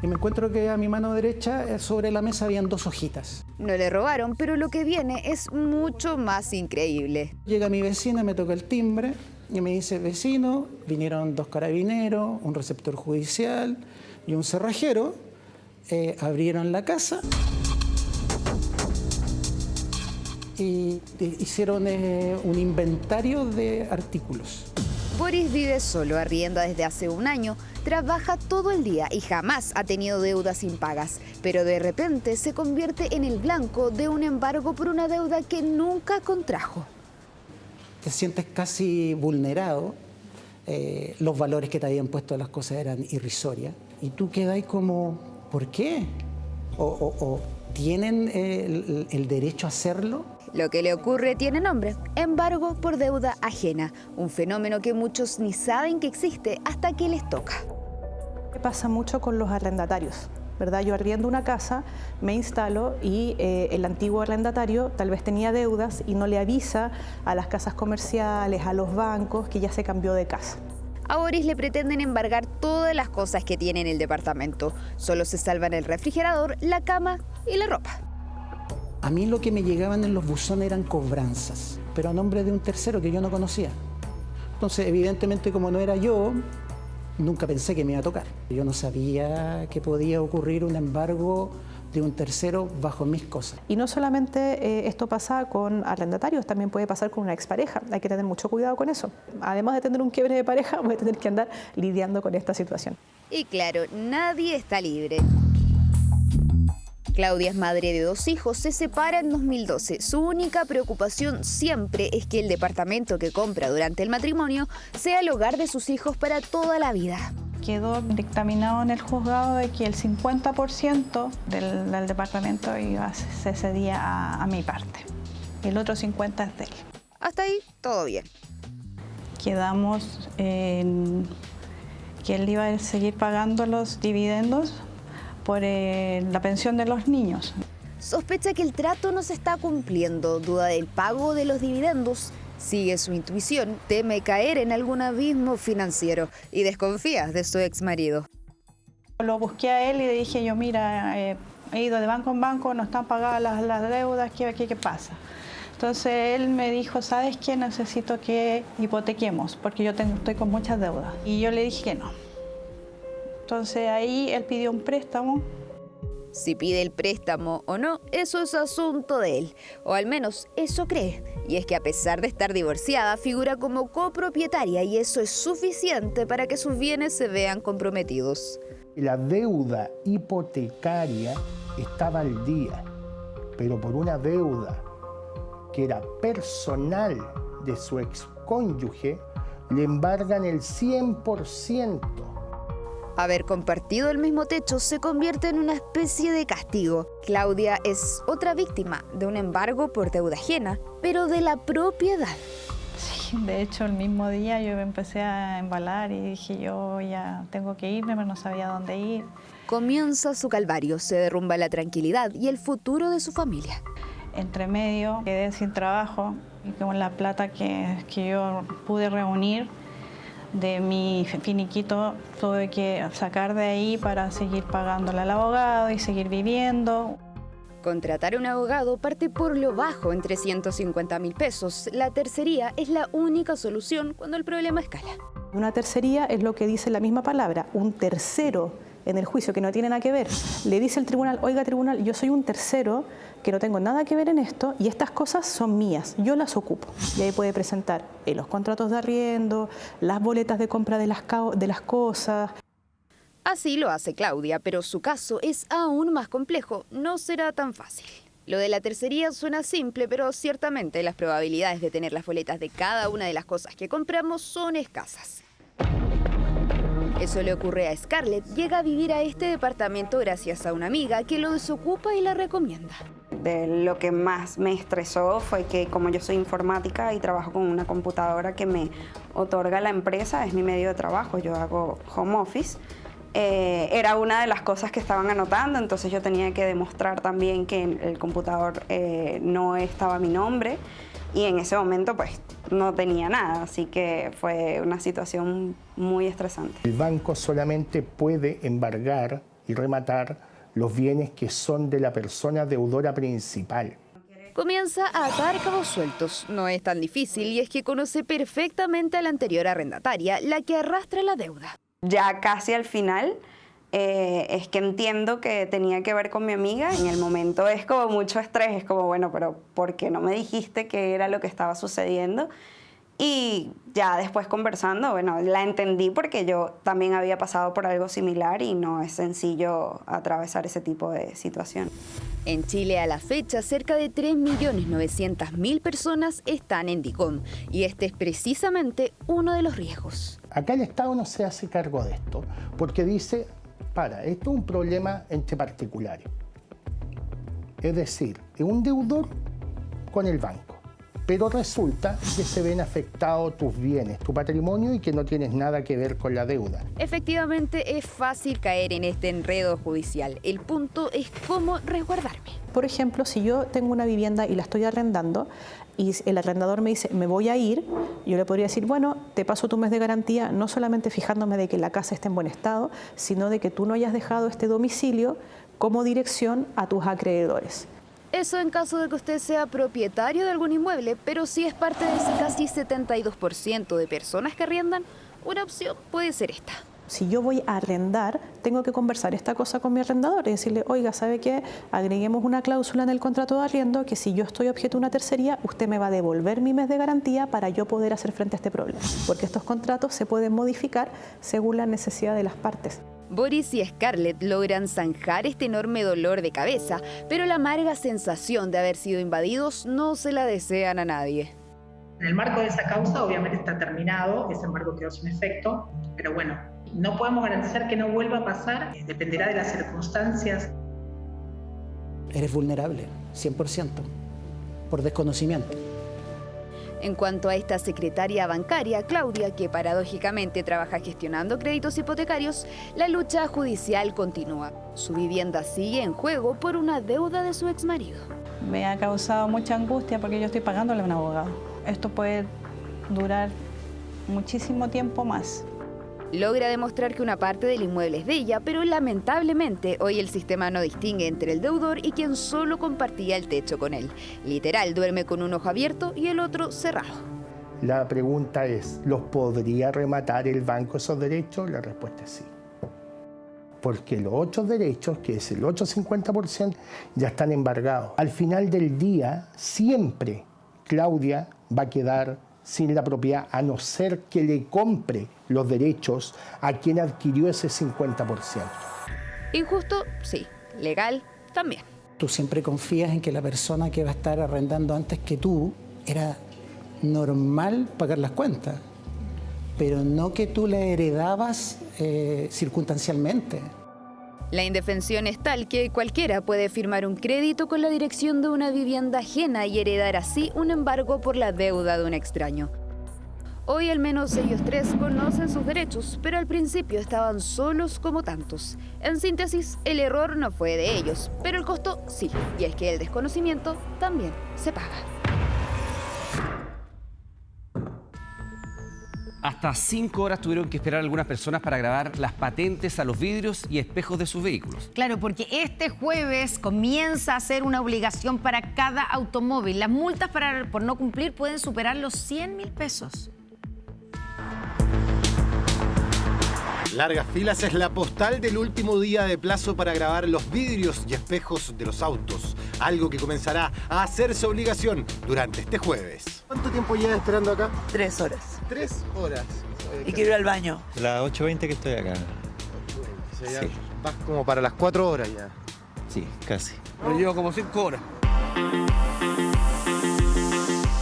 Y me encuentro que a mi mano derecha sobre la mesa habían 2 hojitas. No le robaron, pero lo que viene es mucho más increíble. Llega mi vecina, me toca el timbre y me dice, vecino, vinieron 2 carabineros, un receptor judicial y un cerrajero. Abrieron la casa y hicieron un inventario de artículos. Boris vive solo, arrienda desde hace un año, trabaja todo el día y jamás ha tenido deudas impagas, pero de repente se convierte en el blanco de un embargo por una deuda que nunca contrajo. Te sientes casi vulnerado, los valores que te habían puesto las cosas eran irrisorias y tú quedas como, ¿por qué? ¿O tienen el derecho a hacerlo? Lo que le ocurre tiene nombre, embargo por deuda ajena, un fenómeno que muchos ni saben que existe hasta que les toca. Pasa mucho con los arrendatarios, ¿verdad? Yo arriendo una casa, me instalo y el antiguo arrendatario tal vez tenía deudas y no le avisa a las casas comerciales, a los bancos, que ya se cambió de casa. A Boris le pretenden embargar todas las cosas que tiene en el departamento. Solo se salvan el refrigerador, la cama y la ropa. A mí lo que me llegaban en los buzones eran cobranzas, pero a nombre de un tercero que yo no conocía. Entonces, evidentemente, como no era yo, nunca pensé que me iba a tocar. Yo no sabía que podía ocurrir un embargo de un tercero bajo mis cosas. Y no solamente esto pasa con arrendatarios, también puede pasar con una expareja. Hay que tener mucho cuidado con eso. Además de tener un quiebre de pareja, voy a tener que andar lidiando con esta situación. Y claro, nadie está libre. Claudia es madre de 2 hijos, se separa en 2012. Su única preocupación siempre es que el departamento que compra durante el matrimonio sea el hogar de sus hijos para toda la vida. Quedó dictaminado en el juzgado de que el 50% del departamento se cedía a mi parte. El otro 50% es de él. Hasta ahí, todo bien. Quedamos en que él iba a seguir pagando los dividendos por la pensión de los niños. Sospecha que el trato no se está cumpliendo, duda del pago de los dividendos, sigue su intuición, teme caer en algún abismo financiero y desconfía de su exmarido. Lo busqué a él y le dije yo, mira, he ido de banco en banco, no están pagadas las deudas, ¿qué pasa? Entonces él me dijo, ¿sabes qué? Necesito que hipotequemos porque yo estoy con muchas deudas. Y yo le dije que no. Entonces ahí él pidió un préstamo. Si pide el préstamo o no, eso es asunto de él, o al menos eso cree. Y es que a pesar de estar divorciada, figura como copropietaria y eso es suficiente para que sus bienes se vean comprometidos. La deuda hipotecaria estaba al día, pero por una deuda que era personal de su excónyuge, le embargan el 100%. Haber compartido el mismo techo se convierte en una especie de castigo. Claudia es otra víctima de un embargo por deuda ajena, pero de la propiedad. Sí, de hecho el mismo día yo me empecé a embalar y dije yo ya tengo que irme, pero no sabía dónde ir. Comienza su calvario, se derrumba la tranquilidad y el futuro de su familia. Entre medio quedé sin trabajo y con la plata que yo pude reunir de mi finiquito tuve que sacar de ahí para seguir pagándole al abogado y seguir viviendo. Contratar a un abogado parte por lo bajo en 350.000 pesos. La tercería es la única solución cuando el problema escala. Una tercería es lo que dice la misma palabra, un tercero en el juicio que no tiene nada que ver. Le dice el tribunal, oiga tribunal, yo soy un tercero que no tengo nada que ver en esto y estas cosas son mías, yo las ocupo. Y ahí puede presentar los contratos de arriendo, las boletas de compra de las cosas. Así lo hace Claudia, pero su caso es aún más complejo, no será tan fácil. Lo de la tercería suena simple, pero ciertamente las probabilidades de tener las boletas de cada una de las cosas que compramos son escasas. Eso le ocurre a Scarlett, llega a vivir a este departamento gracias a una amiga que lo desocupa y la recomienda. Lo que más me estresó fue que como yo soy informática y trabajo con una computadora que me otorga la empresa, es mi medio de trabajo, yo hago home office, era una de las cosas que estaban anotando, entonces yo tenía que demostrar también que en el computador no estaba mi nombre y en ese momento pues no tenía nada, así que fue una situación muy estresante. El banco solamente puede embargar y rematar los bienes que son de la persona deudora principal. Comienza a atar cabos sueltos. No es tan difícil y es que conoce perfectamente a la anterior arrendataria, la que arrastra la deuda. Ya casi al final es que entiendo que tenía que ver con mi amiga. En el momento es como mucho estrés, es como, bueno, pero ¿por qué no me dijiste qué era lo que estaba sucediendo? Y ya después conversando, bueno, la entendí porque yo también había pasado por algo similar y no es sencillo atravesar ese tipo de situación. En Chile a la fecha, cerca de 3.900.000 personas están en DICOM y este es precisamente uno de los riesgos. Acá el Estado no se hace cargo de esto porque dice, esto es un problema entre particulares. Es decir, es un deudor con el banco. Pero resulta que se ven afectados tus bienes, tu patrimonio y que no tienes nada que ver con la deuda. Efectivamente, es fácil caer en este enredo judicial. El punto es cómo resguardarme. Por ejemplo, si yo tengo una vivienda y la estoy arrendando y el arrendador me dice, me voy a ir, yo le podría decir, bueno, te paso tu mes de garantía, no solamente fijándome de que la casa esté en buen estado, sino de que tú no hayas dejado este domicilio como dirección a tus acreedores. Eso en caso de que usted sea propietario de algún inmueble, pero si es parte de ese casi 72% de personas que arriendan, una opción puede ser esta. Si yo voy a arrendar, tengo que conversar esta cosa con mi arrendador y decirle, oiga, ¿sabe qué? Agreguemos una cláusula en el contrato de arriendo que si yo estoy objeto de una tercería, usted me va a devolver mi mes de garantía para yo poder hacer frente a este problema. Porque estos contratos se pueden modificar según la necesidad de las partes. Boris y Scarlett logran zanjar este enorme dolor de cabeza, pero la amarga sensación de haber sido invadidos no se la desean a nadie. En el marco de esa causa obviamente está terminado, ese embargo quedó sin efecto, pero bueno, no podemos garantizar que no vuelva a pasar, dependerá de las circunstancias. Eres vulnerable, 100%, por desconocimiento. En cuanto a esta secretaria bancaria, Claudia, que paradójicamente trabaja gestionando créditos hipotecarios, la lucha judicial continúa. Su vivienda sigue en juego por una deuda de su exmarido. Me ha causado mucha angustia porque yo estoy pagándole a un abogado. Esto puede durar muchísimo tiempo más. Logra demostrar que una parte del inmueble es de ella, pero lamentablemente hoy el sistema no distingue entre el deudor y quien solo compartía el techo con él. Literal, duerme con un ojo abierto y el otro cerrado. La pregunta es, ¿los podría rematar el banco esos derechos? La respuesta es sí. Porque los otros derechos, que es el otro 50%, ya están embargados. Al final del día, siempre Claudia va a quedar sin la propiedad, a no ser que le compre los derechos a quien adquirió ese 50%. Injusto, sí. Legal, también. Tú siempre confías en que la persona que va a estar arrendando antes que tú era normal pagar las cuentas, pero no que tú la heredabas circunstancialmente. La indefensión es tal que cualquiera puede firmar un crédito con la dirección de una vivienda ajena y heredar así un embargo por la deuda de un extraño. Hoy al menos ellos tres conocen sus derechos, pero al principio estaban solos como tantos. En síntesis, el error no fue de ellos, pero el costo sí, y es que el desconocimiento también se paga. Hasta 5 horas tuvieron que esperar algunas personas para grabar las patentes a los vidrios y espejos de sus vehículos. Claro, porque este jueves comienza a ser una obligación para cada automóvil. Las multas por no cumplir pueden superar los 100.000 pesos. Largas filas es la postal del último día de plazo para grabar los vidrios y espejos de los autos, algo que comenzará a hacerse obligación durante este jueves. ¿Cuánto tiempo llevas esperando acá? 3 horas. 3 horas. Y quiero ir al baño. Las 8:20 que estoy acá. O sea, ya Sí. vas como para las 4 horas ya. Sí, casi. Pero llevo como 5 horas.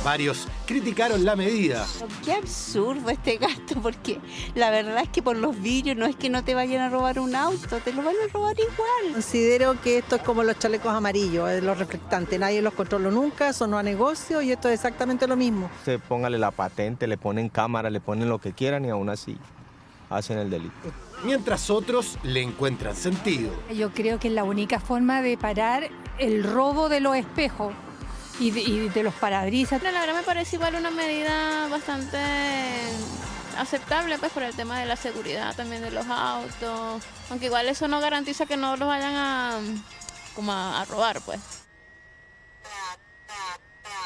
Varios criticaron la medida. Qué absurdo este gasto, porque la verdad es que por los vidrios no es que no te vayan a robar un auto, te lo van a robar igual. Considero que esto es como los chalecos amarillos, los reflectantes, nadie los controló nunca, eso no a negocio y esto es exactamente lo mismo. Usted póngale la patente, le ponen cámara, le ponen lo que quieran y aún así hacen el delito. Mientras otros le encuentran sentido. Yo creo que es la única forma de parar el robo de los espejos y de los parabrisas. La verdad me parece igual una medida bastante aceptable pues por el tema de la seguridad también de los autos, aunque igual eso no garantiza que no los vayan a robar pues.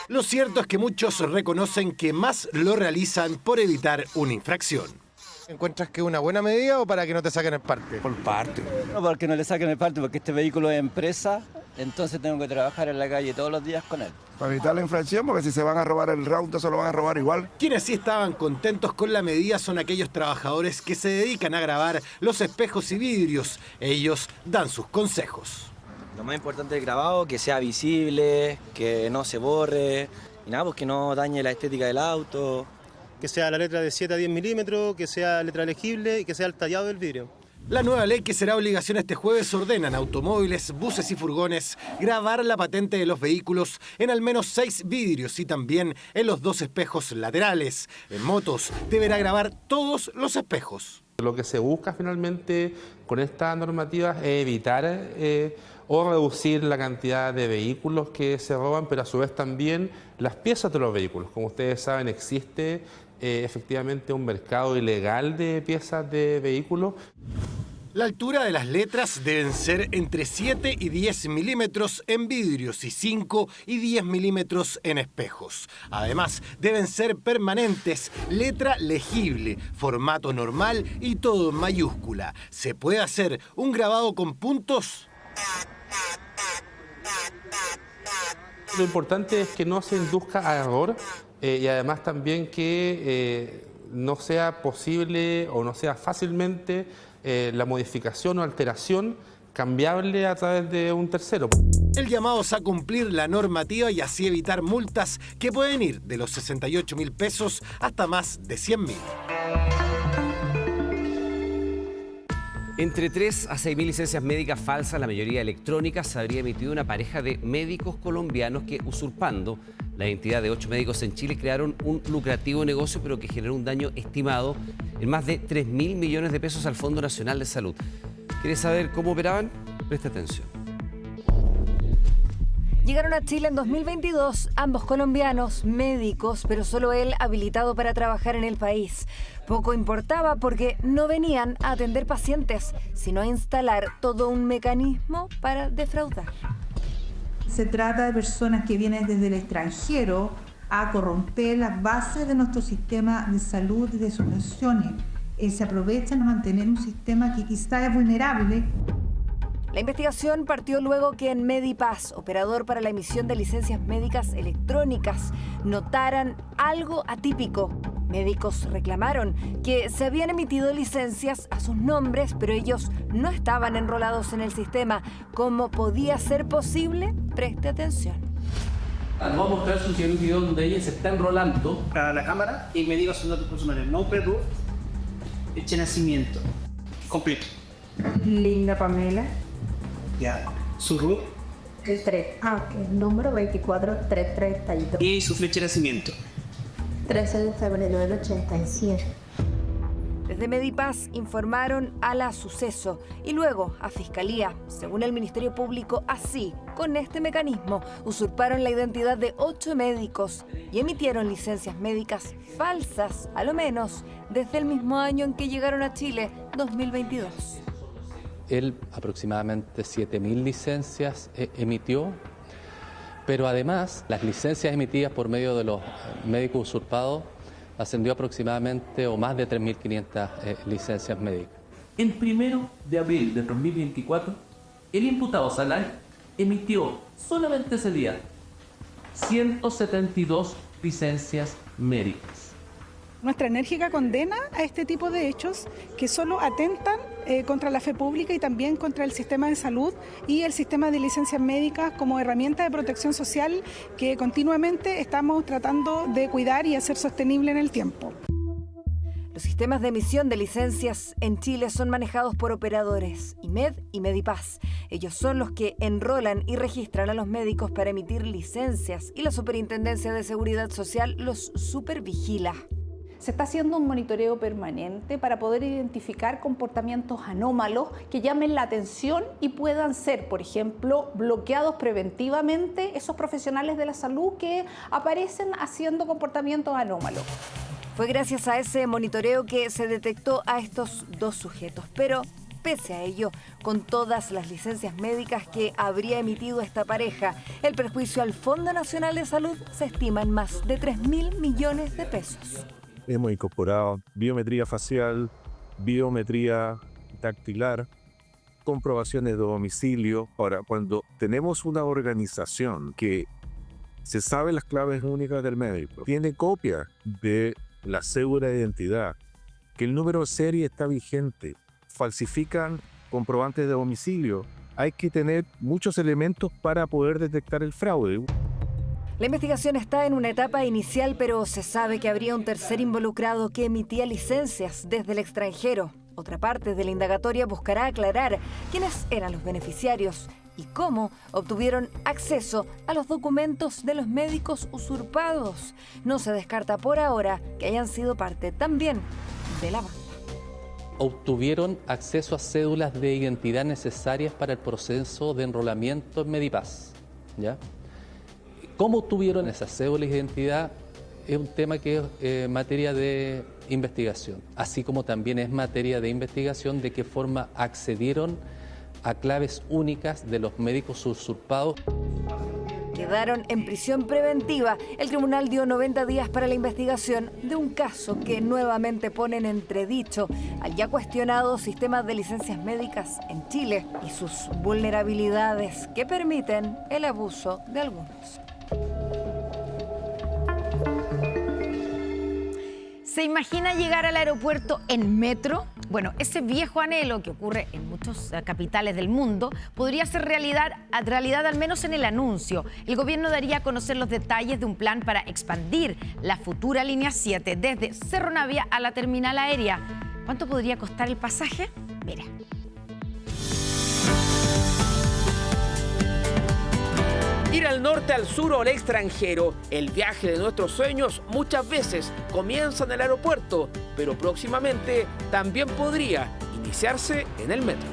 Lo cierto es que muchos reconocen que más lo realizan por evitar una infracción. ¿Encuentras que es una buena medida o para que no te saquen el parte? Por parte. No, porque no le saquen el parte, porque este vehículo es empresa, entonces tengo que trabajar en la calle todos los días con él. Para evitar la infracción, porque si se van a robar el auto, se lo van a robar igual. Quienes sí estaban contentos con la medida son aquellos trabajadores que se dedican a grabar los espejos y vidrios. Ellos dan sus consejos. Lo más importante del grabado, que sea visible, que no se borre, y nada, pues que no dañe la estética del auto. Que sea la letra de 7 a 10 milímetros, que sea letra legible y que sea el tallado del vidrio. La nueva ley que será obligación este jueves ordena en automóviles, buses y furgones grabar la patente de los vehículos en al menos 6 vidrios y también en los 2 espejos laterales. En motos deberá grabar todos los espejos. Lo que se busca finalmente con esta normativa es evitar o reducir la cantidad de vehículos que se roban, pero a su vez también las piezas de los vehículos. Como ustedes saben, existe efectivamente un mercado ilegal de piezas de vehículos. La altura de las letras deben ser entre 7 y 10 milímetros en vidrios y 5 y 10 milímetros en espejos. Además, deben ser permanentes, letra legible, formato normal y todo en mayúscula. ¿Se puede hacer un grabado con puntos? Lo importante es que no se induzca a error y además también que no sea posible o no sea fácilmente la modificación o alteración cambiable a través de un tercero. El llamado es a cumplir la normativa y así evitar multas que pueden ir de los 68.000 pesos hasta más de 100.000. Entre 3 a 6.000 licencias médicas falsas, la mayoría electrónicas, se habría emitido una pareja de médicos colombianos que, usurpando la identidad de 8 médicos en Chile, crearon un lucrativo negocio, pero que generó un daño estimado en más de 3.000 millones de pesos al Fondo Nacional de Salud. ¿Quieres saber cómo operaban? Presta atención. Llegaron a Chile en 2022, ambos colombianos, médicos, pero solo él habilitado para trabajar en el país. Poco importaba porque no venían a atender pacientes, sino a instalar todo un mecanismo para defraudar. Se trata de personas que vienen desde el extranjero a corromper las bases de nuestro sistema de salud y de sus naciones. Se aprovechan a mantener un sistema que quizá es vulnerable. La investigación partió luego que en Medipaz, operador para la emisión de licencias médicas electrónicas, notaran algo atípico. Médicos reclamaron que se habían emitido licencias a sus nombres, pero ellos no estaban enrolados en el sistema. ¿Cómo podía ser posible? Preste atención. Les voy a mostrar un video donde ella se está enrolando para la cámara y me diga sus datos personales. Nombre, fecha de nacimiento. Completo. Linda Pamela. Ya. ¿Su RUT? El 3. Ok. Número 24332. Y su fecha de nacimiento. 13 de febrero del 87. Desde Medipaz informaron a la Suceso y luego a Fiscalía. Según el Ministerio Público, así, con este mecanismo, usurparon la identidad de 8 médicos y emitieron licencias médicas falsas, a lo menos desde el mismo año en que llegaron a Chile, 2022. Él aproximadamente 7.000 licencias emitió, pero además las licencias emitidas por medio de los médicos usurpados ascendió aproximadamente o más de 3.500 licencias médicas. En 1 de abril de 2024, el imputado Salay emitió solamente ese día 172 licencias médicas. Nuestra enérgica condena a este tipo de hechos que solo atentan contra la fe pública y también contra el sistema de salud y el sistema de licencias médicas como herramienta de protección social que continuamente estamos tratando de cuidar y hacer sostenible en el tiempo. Los sistemas de emisión de licencias en Chile son manejados por operadores, IMED y Medipaz. Ellos son los que enrolan y registran a los médicos para emitir licencias y la Superintendencia de Seguridad Social los supervigila. Se está haciendo un monitoreo permanente para poder identificar comportamientos anómalos que llamen la atención y puedan ser, por ejemplo, bloqueados preventivamente esos profesionales de la salud que aparecen haciendo comportamientos anómalos. Fue gracias a ese monitoreo que se detectó a estos 2 sujetos, pero pese a ello, con todas las licencias médicas que habría emitido esta pareja, el perjuicio al Fondo Nacional de Salud se estima en más de 3.000 millones de pesos. Hemos incorporado biometría facial, biometría dactilar, comprobaciones de domicilio. Ahora, cuando tenemos una organización que se sabe las claves únicas del médico, tiene copia de la cédula de identidad, que el número de serie está vigente, falsifican comprobantes de domicilio, hay que tener muchos elementos para poder detectar el fraude. La investigación está en una etapa inicial, pero se sabe que habría un tercer involucrado que emitía licencias desde el extranjero. Otra parte de la indagatoria buscará aclarar quiénes eran los beneficiarios y cómo obtuvieron acceso a los documentos de los médicos usurpados. No se descarta por ahora que hayan sido parte también de la banda. Obtuvieron acceso a cédulas de identidad necesarias para el proceso de enrolamiento en Medipaz, ¿ya? ¿Cómo obtuvieron esas cédulas de identidad? Es un tema que es materia de investigación, así como también es materia de investigación de qué forma accedieron a claves únicas de los médicos usurpados. Quedaron en prisión preventiva. El tribunal dio 90 días para la investigación de un caso que nuevamente pone en entredicho al ya cuestionado sistema de licencias médicas en Chile y sus vulnerabilidades que permiten el abuso de algunos. ¿Se imagina llegar al aeropuerto en metro? Bueno, ese viejo anhelo que ocurre en muchas capitales del mundo podría ser realidad al menos en el anuncio. El gobierno daría a conocer los detalles de un plan para expandir la futura línea 7 desde Cerro Navia a la terminal aérea. ¿Cuánto podría costar el pasaje? Mira. Ir al norte, al sur o al extranjero, el viaje de nuestros sueños muchas veces comienza en el aeropuerto, pero próximamente también podría iniciarse en el metro.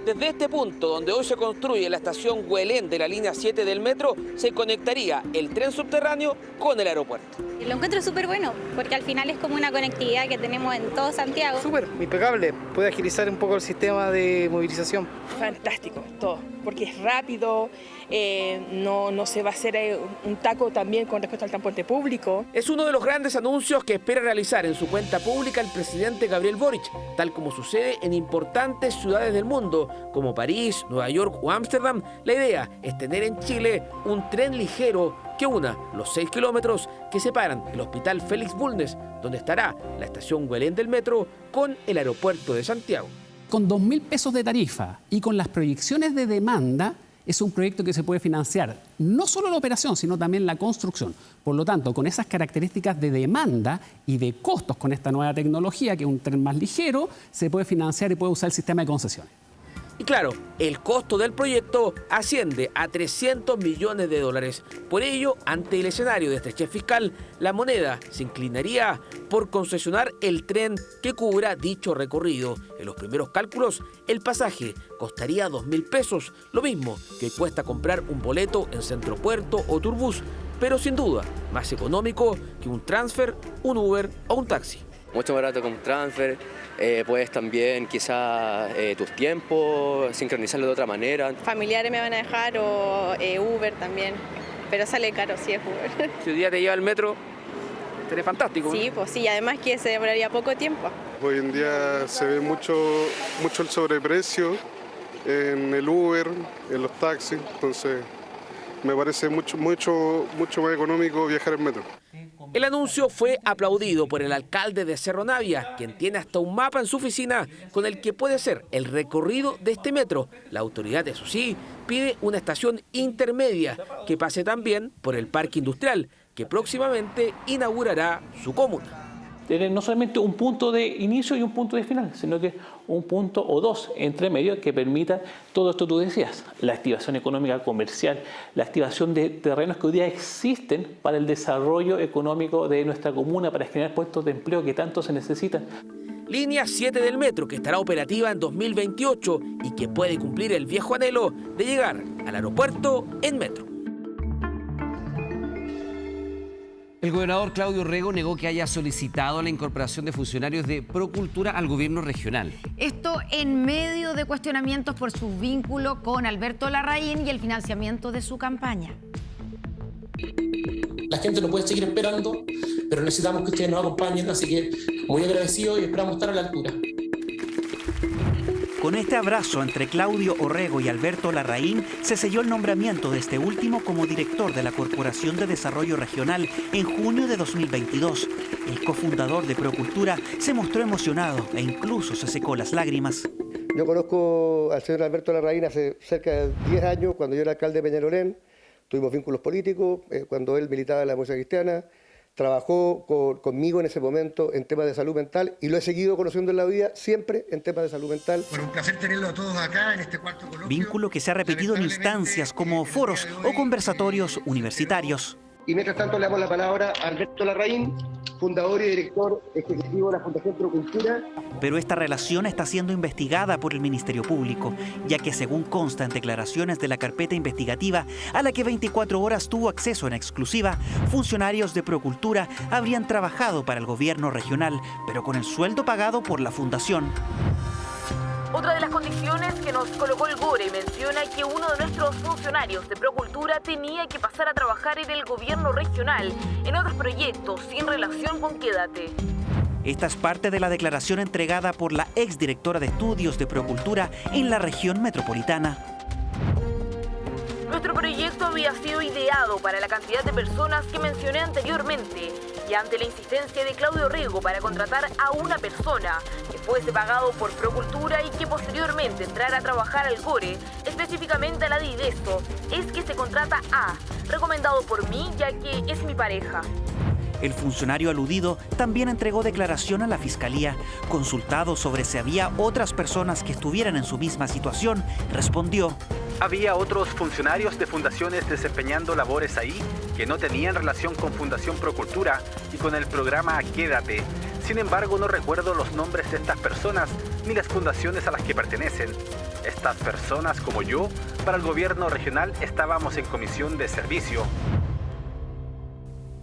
Desde este punto, donde hoy se construye la estación Güelén de la línea 7 del metro, se conectaría el tren subterráneo con el aeropuerto. Lo encuentro súper bueno, porque al final es como una conectividad que tenemos en todo Santiago. Súper, impecable. Puede agilizar un poco el sistema de movilización. Fantástico, todo, porque es rápido, no se va a hacer un taco también con respecto al transporte público. Es uno de los grandes anuncios que espera realizar en su cuenta pública el presidente Gabriel Boric, tal como sucede en importantes ciudades del mundo, como París, Nueva York o Ámsterdam. La idea es tener en Chile un tren ligero que una los 6 kilómetros que separan el Hospital Félix Bulnes, donde estará la estación Güelén del metro, con el aeropuerto de Santiago. Con 2.000 pesos de tarifa y con las proyecciones de demanda, es un proyecto que se puede financiar no solo la operación, sino también la construcción. Por lo tanto, con esas características de demanda y de costos con esta nueva tecnología, que es un tren más ligero, se puede financiar y puede usar el sistema de concesiones. Y claro, el costo del proyecto asciende a $300 millones. Por ello, ante el escenario de estrechez fiscal, la moneda se inclinaría por concesionar el tren que cubra dicho recorrido. En los primeros cálculos, el pasaje costaría 2.000 pesos, lo mismo que cuesta comprar un boleto en Centropuerto o Turbus, pero sin duda más económico que un transfer, un Uber o un taxi. Mucho barato con un transfer, puedes también quizás tus tiempos, sincronizarlo de otra manera. Familiares me van a dejar o Uber también, pero sale caro si es Uber. Si un día te lleva el metro, sería fantástico. Sí, pues sí, además que se demoraría poco tiempo. Hoy en día se ve mucho el sobreprecio en el Uber, en los taxis, entonces me parece mucho más económico viajar en metro. El anuncio fue aplaudido por el alcalde de Cerro Navia, quien tiene hasta un mapa en su oficina con el que puede ser el recorrido de este metro. La autoridad, eso sí, pide una estación intermedia que pase también por el parque industrial, que próximamente inaugurará su comuna. Tener no solamente un punto de inicio y un punto de final, sino que un punto o dos entre medio que permita todo esto que tú decías, la activación económica comercial, la activación de terrenos que hoy día existen para el desarrollo económico de nuestra comuna, para generar puestos de empleo que tanto se necesitan. Línea 7 del metro, que estará operativa en 2028 y que puede cumplir el viejo anhelo de llegar al aeropuerto en metro. El gobernador Claudio Orrego negó que haya solicitado la incorporación de funcionarios de Procultura al gobierno regional. Esto en medio de cuestionamientos por su vínculo con Alberto Larraín y el financiamiento de su campaña. La gente no puede seguir esperando, pero necesitamos que ustedes nos acompañen, así que muy agradecido y esperamos estar a la altura. Con este abrazo entre Claudio Orrego y Alberto Larraín se selló el nombramiento de este último como director de la Corporación de Desarrollo Regional en junio de 2022. El cofundador de Procultura se mostró emocionado e incluso se secó las lágrimas. Yo conozco al señor Alberto Larraín hace cerca de 10 años, cuando yo era alcalde de Peñalolén. Tuvimos vínculos políticos, cuando él militaba en la Democracia Cristiana. Trabajó conmigo en ese momento en temas de salud mental y lo he seguido conociendo en la vida, siempre en temas de salud mental. Bueno, un placer tenerlo a todos acá en este cuarto coloquio. Vínculo que se ha repetido en instancias como foros o conversatorios universitarios. Y mientras tanto le damos la palabra a Alberto Larraín, fundador y director ejecutivo de la Fundación Procultura. Pero esta relación está siendo investigada por el Ministerio Público, ya que según consta en declaraciones de la carpeta investigativa, a la que 24 horas tuvo acceso en exclusiva, funcionarios de Procultura habrían trabajado para el gobierno regional, pero con el sueldo pagado por la fundación. Otra de las condiciones que nos colocó el GORE menciona que uno de nuestros funcionarios de Procultura tenía que pasar a trabajar en el gobierno regional en otros proyectos sin relación con Quédate. Esta es parte de la declaración entregada por la exdirectora de estudios de Procultura en la región metropolitana. Nuestro proyecto había sido ideado para la cantidad de personas que mencioné anteriormente y ante la insistencia de Claudio Orrego para contratar a una persona que fuese pagado por Procultura y que posteriormente entrara a trabajar al GORE, específicamente a la DIDESO, es que se contrata a, recomendado por mí ya que es mi pareja. El funcionario aludido también entregó declaración a la Fiscalía. Consultado sobre si había otras personas que estuvieran en su misma situación, respondió: había otros funcionarios de fundaciones desempeñando labores ahí que no tenían relación con Fundación Procultura y con el programa Quédate. Sin embargo, no recuerdo los nombres de estas personas ni las fundaciones a las que pertenecen. Estas personas, como yo, para el gobierno regional estábamos en comisión de servicio.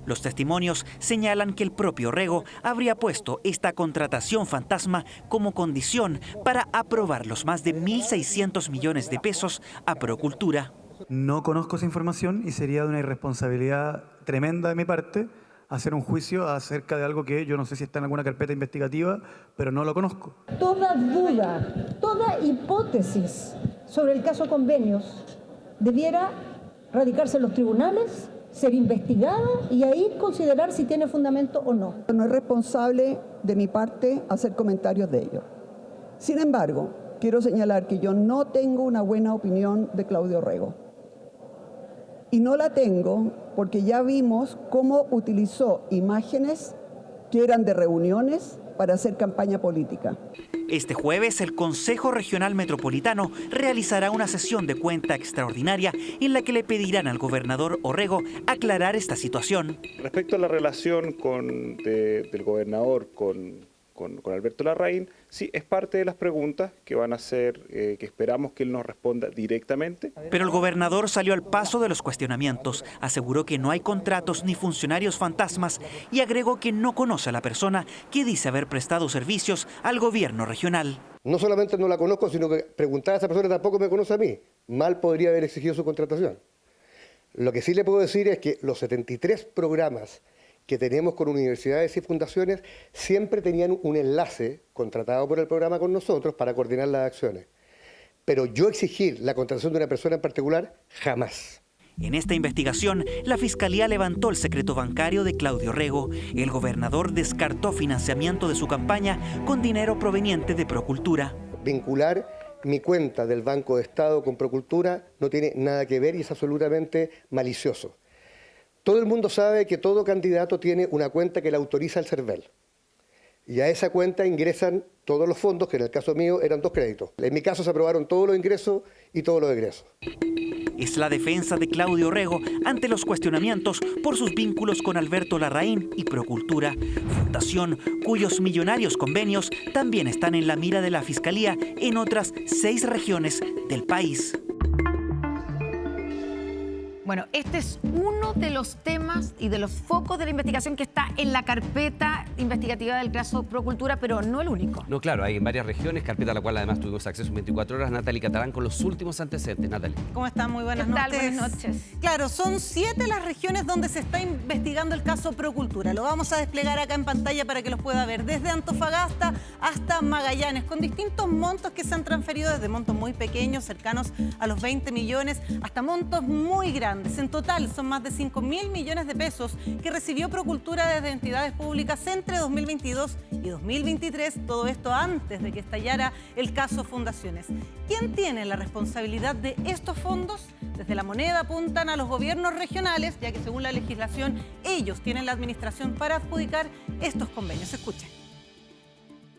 Los testimonios señalan que el propio Orrego habría puesto esta contratación fantasma como condición para aprobar los más de 1.600 millones de pesos a Procultura. No conozco esa información y sería de una irresponsabilidad tremenda de mi parte hacer un juicio acerca de algo que yo no sé si está en alguna carpeta investigativa, pero no lo conozco. Toda duda, toda hipótesis sobre el caso Convenios debiera radicarse en los tribunales, ser investigada y ahí considerar si tiene fundamento o no. No es responsable de mi parte hacer comentarios de ello. Sin embargo, quiero señalar que yo no tengo una buena opinión de Claudio Orrego. Y no la tengo porque ya vimos cómo utilizó imágenes que eran de reuniones para hacer campaña política. Este jueves, el Consejo Regional Metropolitano realizará una sesión de cuenta extraordinaria en la que le pedirán al gobernador Orrego aclarar esta situación. Respecto a la relación del gobernador con Alberto Larraín, sí, es parte de las preguntas que van a hacer, que esperamos que él nos responda directamente. Pero el gobernador salió al paso de los cuestionamientos, aseguró que no hay contratos ni funcionarios fantasmas y agregó que no conoce a la persona que dice haber prestado servicios al gobierno regional. No solamente no la conozco, sino que preguntar a esa persona tampoco me conoce a mí. Mal podría haber exigido su contratación. Lo que sí le puedo decir es que los 73 programas que tenemos con universidades y fundaciones siempre tenían un enlace contratado por el programa con nosotros para coordinar las acciones. Pero yo exigir la contratación de una persona en particular, jamás. En esta investigación, la Fiscalía levantó el secreto bancario de Claudio Orrego. El gobernador descartó financiamiento de su campaña con dinero proveniente de Procultura. Vincular mi cuenta del Banco de Estado con Procultura no tiene nada que ver y es absolutamente malicioso. Todo el mundo sabe que todo candidato tiene una cuenta que le autoriza el CERVEL. Y a esa cuenta ingresan todos los fondos, que en el caso mío eran 2 créditos. En mi caso se aprobaron todos los ingresos y todos los egresos. Es la defensa de Claudio Orrego ante los cuestionamientos por sus vínculos con Alberto Larraín y Procultura, fundación cuyos millonarios convenios también están en la mira de la Fiscalía en otras 6 regiones del país. Bueno, este es uno de los temas y de los focos de la investigación que está en la carpeta investigativa del caso Procultura, pero no el único. No, claro, hay en varias regiones, carpeta a la cual además tuvimos acceso en 24 horas. Natalie Catalán con los últimos antecedentes. Natalie. ¿Cómo están? Muy buenas noches. Buenas noches. Claro, son 7 las regiones donde se está investigando el caso Procultura. Lo vamos a desplegar acá en pantalla para que los pueda ver. Desde Antofagasta hasta Magallanes, con distintos montos que se han transferido, desde montos muy pequeños, cercanos a los 20 millones, hasta montos muy grandes. En total son más de 5.000 millones de pesos que recibió Procultura desde entidades públicas entre 2022 y 2023, todo esto antes de que estallara el caso Fundaciones. ¿Quién tiene la responsabilidad de estos fondos? Desde La Moneda apuntan a los gobiernos regionales, ya que según la legislación ellos tienen la administración para adjudicar estos convenios. Escuchen.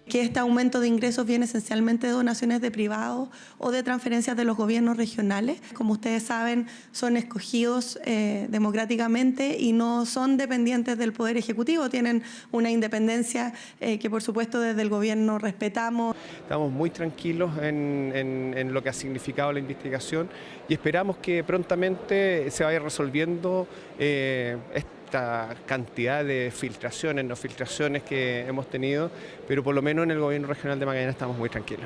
Que este aumento de ingresos viene esencialmente de donaciones de privados o de transferencias de los gobiernos regionales. Como ustedes saben, son escogidos democráticamente y no son dependientes del Poder Ejecutivo, tienen una independencia que por supuesto desde el gobierno respetamos. Estamos muy tranquilos en lo que ha significado la investigación y esperamos que prontamente se vaya resolviendo esta cantidad de filtraciones, no filtraciones que hemos tenido, pero por lo menos en el gobierno regional de Magallanes estamos muy tranquilos.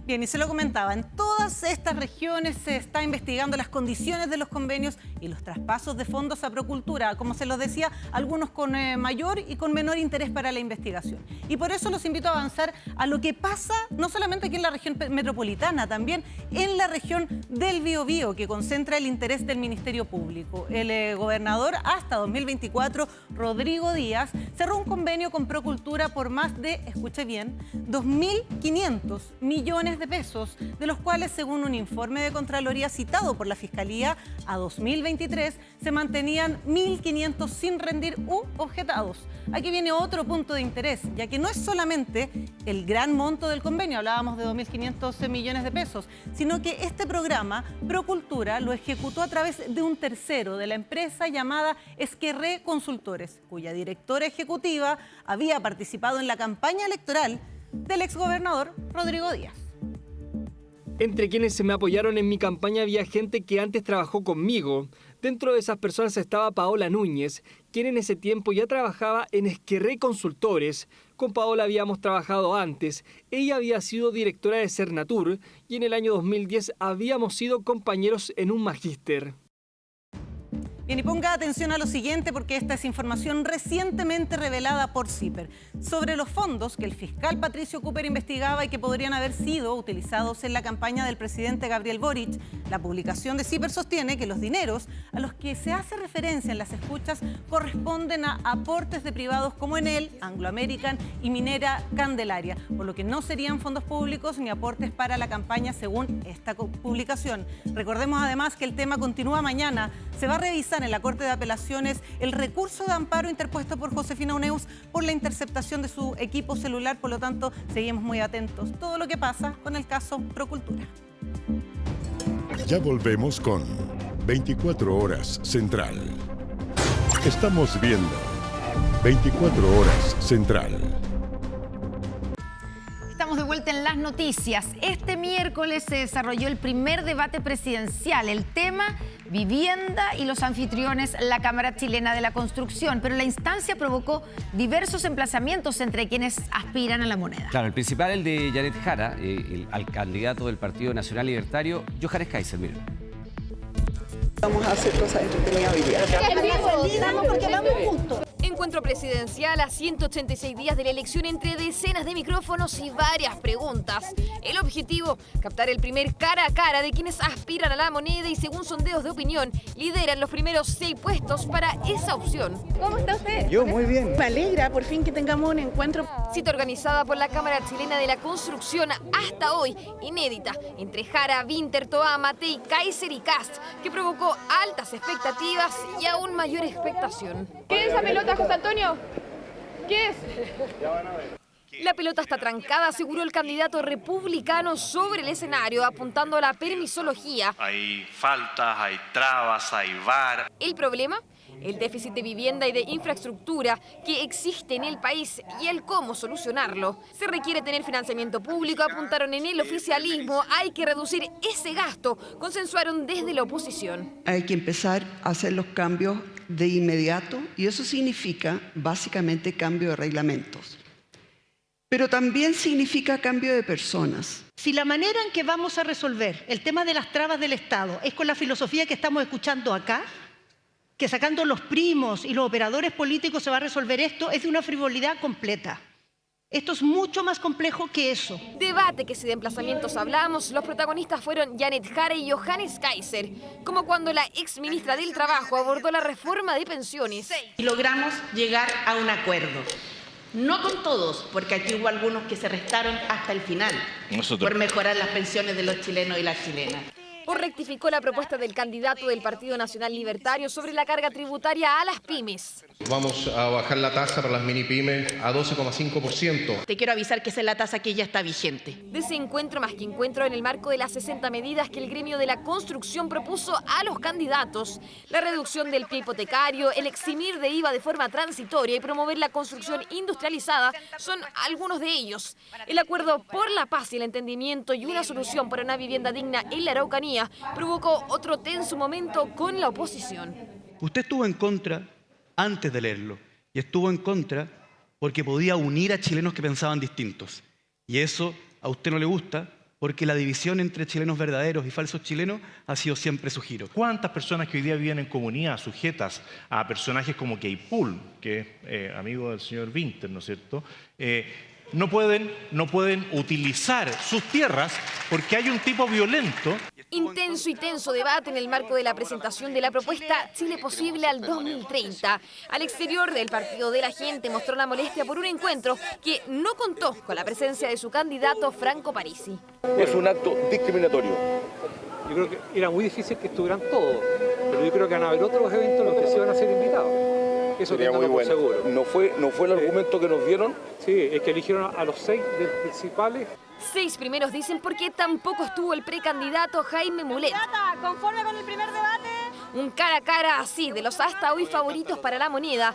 Bien, y se lo comentaba, en todas estas regiones se está investigando las condiciones de los convenios y los traspasos de fondos a Procultura, como se los decía, algunos con mayor y con menor interés para la investigación. Y por eso los invito a avanzar a lo que pasa no solamente aquí en la región metropolitana, también en la región del Biobío, que concentra el interés del Ministerio Público. El gobernador hasta 2024, Rodrigo Díaz, cerró un convenio con Procultura por más de, escuche bien, 2.500 millones de pesos, de los cuales, según un informe de Contraloría citado por la Fiscalía, a 2023 se mantenían 1.500 sin rendir u objetados. Aquí viene otro punto de interés, ya que no es solamente el gran monto del convenio, hablábamos de 2.500 millones de pesos, sino que este programa, Procultura, lo ejecutó a través de un tercero, de la empresa llamada Esquerré Consultores, cuya directora ejecutiva había participado en la campaña electoral del exgobernador Rodrigo Díaz. Entre quienes se me apoyaron en mi campaña había gente que antes trabajó conmigo. Dentro de esas personas estaba Paola Núñez, quien en ese tiempo ya trabajaba en Esquerré Consultores. Con Paola habíamos trabajado antes. Ella había sido directora de Cernatur y en el año 2010 habíamos sido compañeros en un magíster. Bien, y ponga atención a lo siguiente porque esta es información recientemente revelada por CIPER sobre los fondos que el fiscal Patricio Cooper investigaba y que podrían haber sido utilizados en la campaña del presidente Gabriel Boric. La publicación de CIPER sostiene que los dineros a los que se hace referencia en las escuchas corresponden a aportes de privados como Enel, Anglo American y Minera Candelaria, por lo que no serían fondos públicos ni aportes para la campaña según esta publicación. Recordemos además que el tema continúa mañana. Se va a revisar en la Corte de Apelaciones el recurso de amparo interpuesto por Josefina Uneus por la interceptación de su equipo celular. Por lo tanto, seguimos muy atentos a todo lo que pasa con el caso Procultura. Ya volvemos con 24 Horas Central. Estamos viendo 24 Horas Central. Estamos de vuelta en las noticias. Este miércoles se desarrolló el primer debate presidencial. El tema, vivienda y los anfitriones, la Cámara Chilena de la Construcción. Pero la instancia provocó diversos emplazamientos entre quienes aspiran a la moneda. Claro, el principal, el de Janet Jara, al candidato del Partido Nacional Libertario, Johannes Kaiser. Miren. Vamos a hacer cosas entretenidas hoy día. Porque vamos juntos. Encuentro presidencial a 186 días de la elección entre decenas de micrófonos y varias preguntas. El objetivo, captar el primer cara a cara de quienes aspiran a la moneda y según sondeos de opinión, lideran los primeros 6 puestos para esa opción. ¿Cómo está usted? Yo muy bien. Me alegra por fin que tengamos un encuentro. Cita organizada por la Cámara Chilena de la Construcción hasta hoy, inédita, entre Jara, Winter, Toá, Matei, Kaiser y Kast, que provocó altas expectativas y aún mayor expectación. ¿Qué es esa pelota, José Antonio? ¿Qué es? La pelota está trancada, aseguró el candidato republicano sobre el escenario, apuntando a la permisología. Hay faltas, hay trabas, hay VAR. ¿El problema? el déficit de vivienda y de infraestructura que existe en el país y el cómo solucionarlo. Se requiere tener financiamiento público, apuntaron en el oficialismo, hay que reducir ese gasto, consensuaron desde la oposición. Hay que empezar a hacer los cambios de inmediato y eso significa básicamente cambio de reglamentos. Pero también significa cambio de personas. Si la manera en que vamos a resolver el tema de las trabas del Estado es con la filosofía que estamos escuchando acá, que sacando los primos y los operadores políticos se va a resolver esto, es de una frivolidad completa. Esto es mucho más complejo que eso. Debate que si de emplazamientos hablamos, los protagonistas fueron Janet Jara y Johannes Kaiser, como cuando la exministra del Trabajo abordó la reforma de pensiones. Y logramos llegar a un acuerdo. No con todos, porque aquí hubo algunos que se restaron hasta el final por mejorar las pensiones de los chilenos y las chilenas. O rectificó la propuesta del candidato del Partido Nacional Libertario sobre la carga tributaria a las pymes. Vamos a bajar la tasa para las mini pymes a 12,5%. Te quiero avisar que esa es la tasa que ya está vigente. De ese encuentro más que encuentro en el marco de las 60 medidas que el gremio de la construcción propuso a los candidatos, la reducción del pie hipotecario, el eximir de IVA de forma transitoria y promover la construcción industrializada son algunos de ellos. El acuerdo por la paz y el entendimiento y una solución para una vivienda digna en la Araucanía provocó otro tenso momento con la oposición. Usted estuvo en contra antes de leerlo y estuvo en contra porque podía unir a chilenos que pensaban distintos. Y eso a usted no le gusta porque la división entre chilenos verdaderos y falsos chilenos ha sido siempre su giro. ¿Cuántas personas que hoy día viven en comunidad sujetas a personajes como Keipool, que es amigo del señor Winter, ¿no es cierto?, no pueden utilizar sus tierras porque hay un tipo violento? Intenso y tenso debate en el marco de la presentación de la propuesta Chile Posible al 2030. Al exterior del Partido de la Gente mostró la molestia por un encuentro que no contó con la presencia de su candidato Franco Parisi. Es un acto discriminatorio. Yo creo que era muy difícil que estuvieran todos, pero yo creo que van a haber otros eventos en los que sí van a ser invitados. Eso sería muy bueno. Seguro. ¿No fue el argumento que nos dieron? Sí, es que eligieron a los 6 principales. 6 primeros dicen porque tampoco estuvo el precandidato Jaime Mulet. ¿Conforme con el primer debate? Un cara a cara así de los hasta hoy favoritos para la moneda.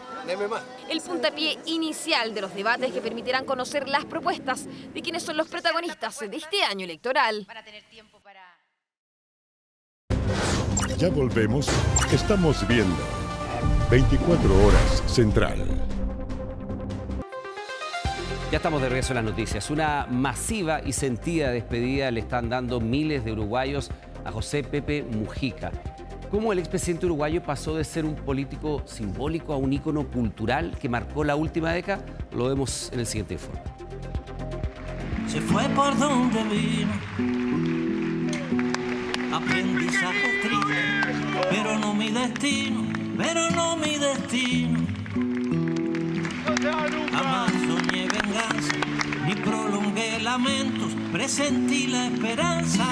El puntapié inicial de los debates que permitirán conocer las propuestas de quienes son los protagonistas de este año electoral. Ya volvemos. Estamos viendo 24 Horas Central. Ya estamos de regreso en las noticias. Una masiva y sentida despedida le están dando miles de uruguayos a José Pepe Mujica. ¿Cómo el expresidente uruguayo pasó de ser un político simbólico a un ícono cultural que marcó la última década? Lo vemos en el siguiente informe. Se fue por donde vino, aprendizaje triste, pero no mi destino, Jamás soñé venganza, ni prolongué lamentos, presentí la esperanza.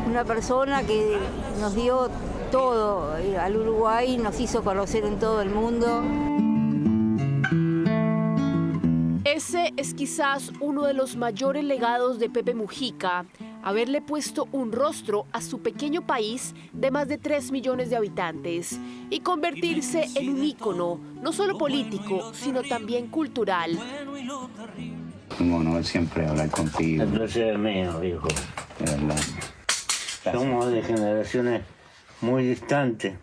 Una persona que nos dio todo al Uruguay, nos hizo conocer en todo el mundo. Ese es quizás uno de los mayores legados de Pepe Mujica, haberle puesto un rostro a su pequeño país de más de 3 millones de habitantes y convertirse en un ícono, no solo político, sino también cultural. Un honor siempre hablar contigo. El placer es mío, hijo. De verdad. Somos de generaciones muy distantes.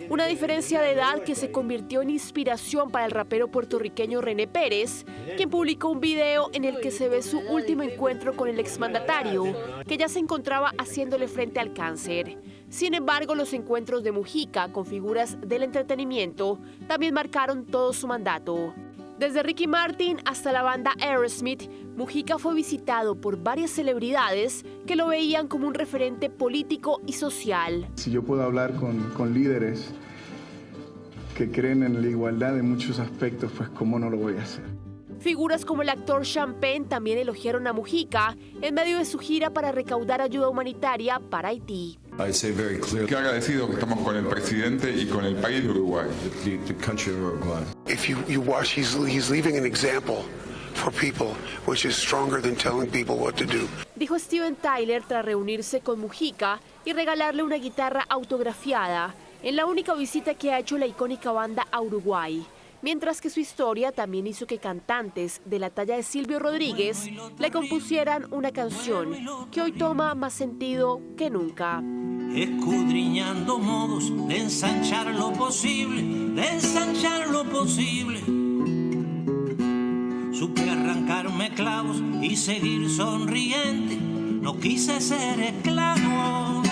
Una diferencia de edad que se convirtió en inspiración para el rapero puertorriqueño René Pérez, quien publicó un video en el que se ve su último encuentro con el exmandatario, que ya se encontraba haciéndole frente al cáncer. Sin embargo, los encuentros de Mujica con figuras del entretenimiento también marcaron todo su mandato. Desde Ricky Martin hasta la banda Aerosmith, Mujica fue visitado por varias celebridades que lo veían como un referente político y social. Si yo puedo hablar con líderes que creen en la igualdad en muchos aspectos, pues cómo no lo voy a hacer. Figuras como el actor Sean Penn también elogiaron a Mujica en medio de su gira para recaudar ayuda humanitaria para Haití. Qué agradecido que estamos con el presidente y con el país de Uruguay. If you watch, he's leaving an example for people, which is stronger than telling people what to do. Dijo Steven Tyler tras reunirse con Mujica y regalarle una guitarra autografiada, en la única visita que ha hecho la icónica banda a Uruguay, mientras que su historia también hizo que cantantes de la talla de Silvio Rodríguez le compusieran una canción que hoy toma más sentido que nunca. Escudriñando modos de ensanchar lo posible, de ensanchar lo posible. Supe arrancarme clavos y seguir sonriente, no quise ser esclavo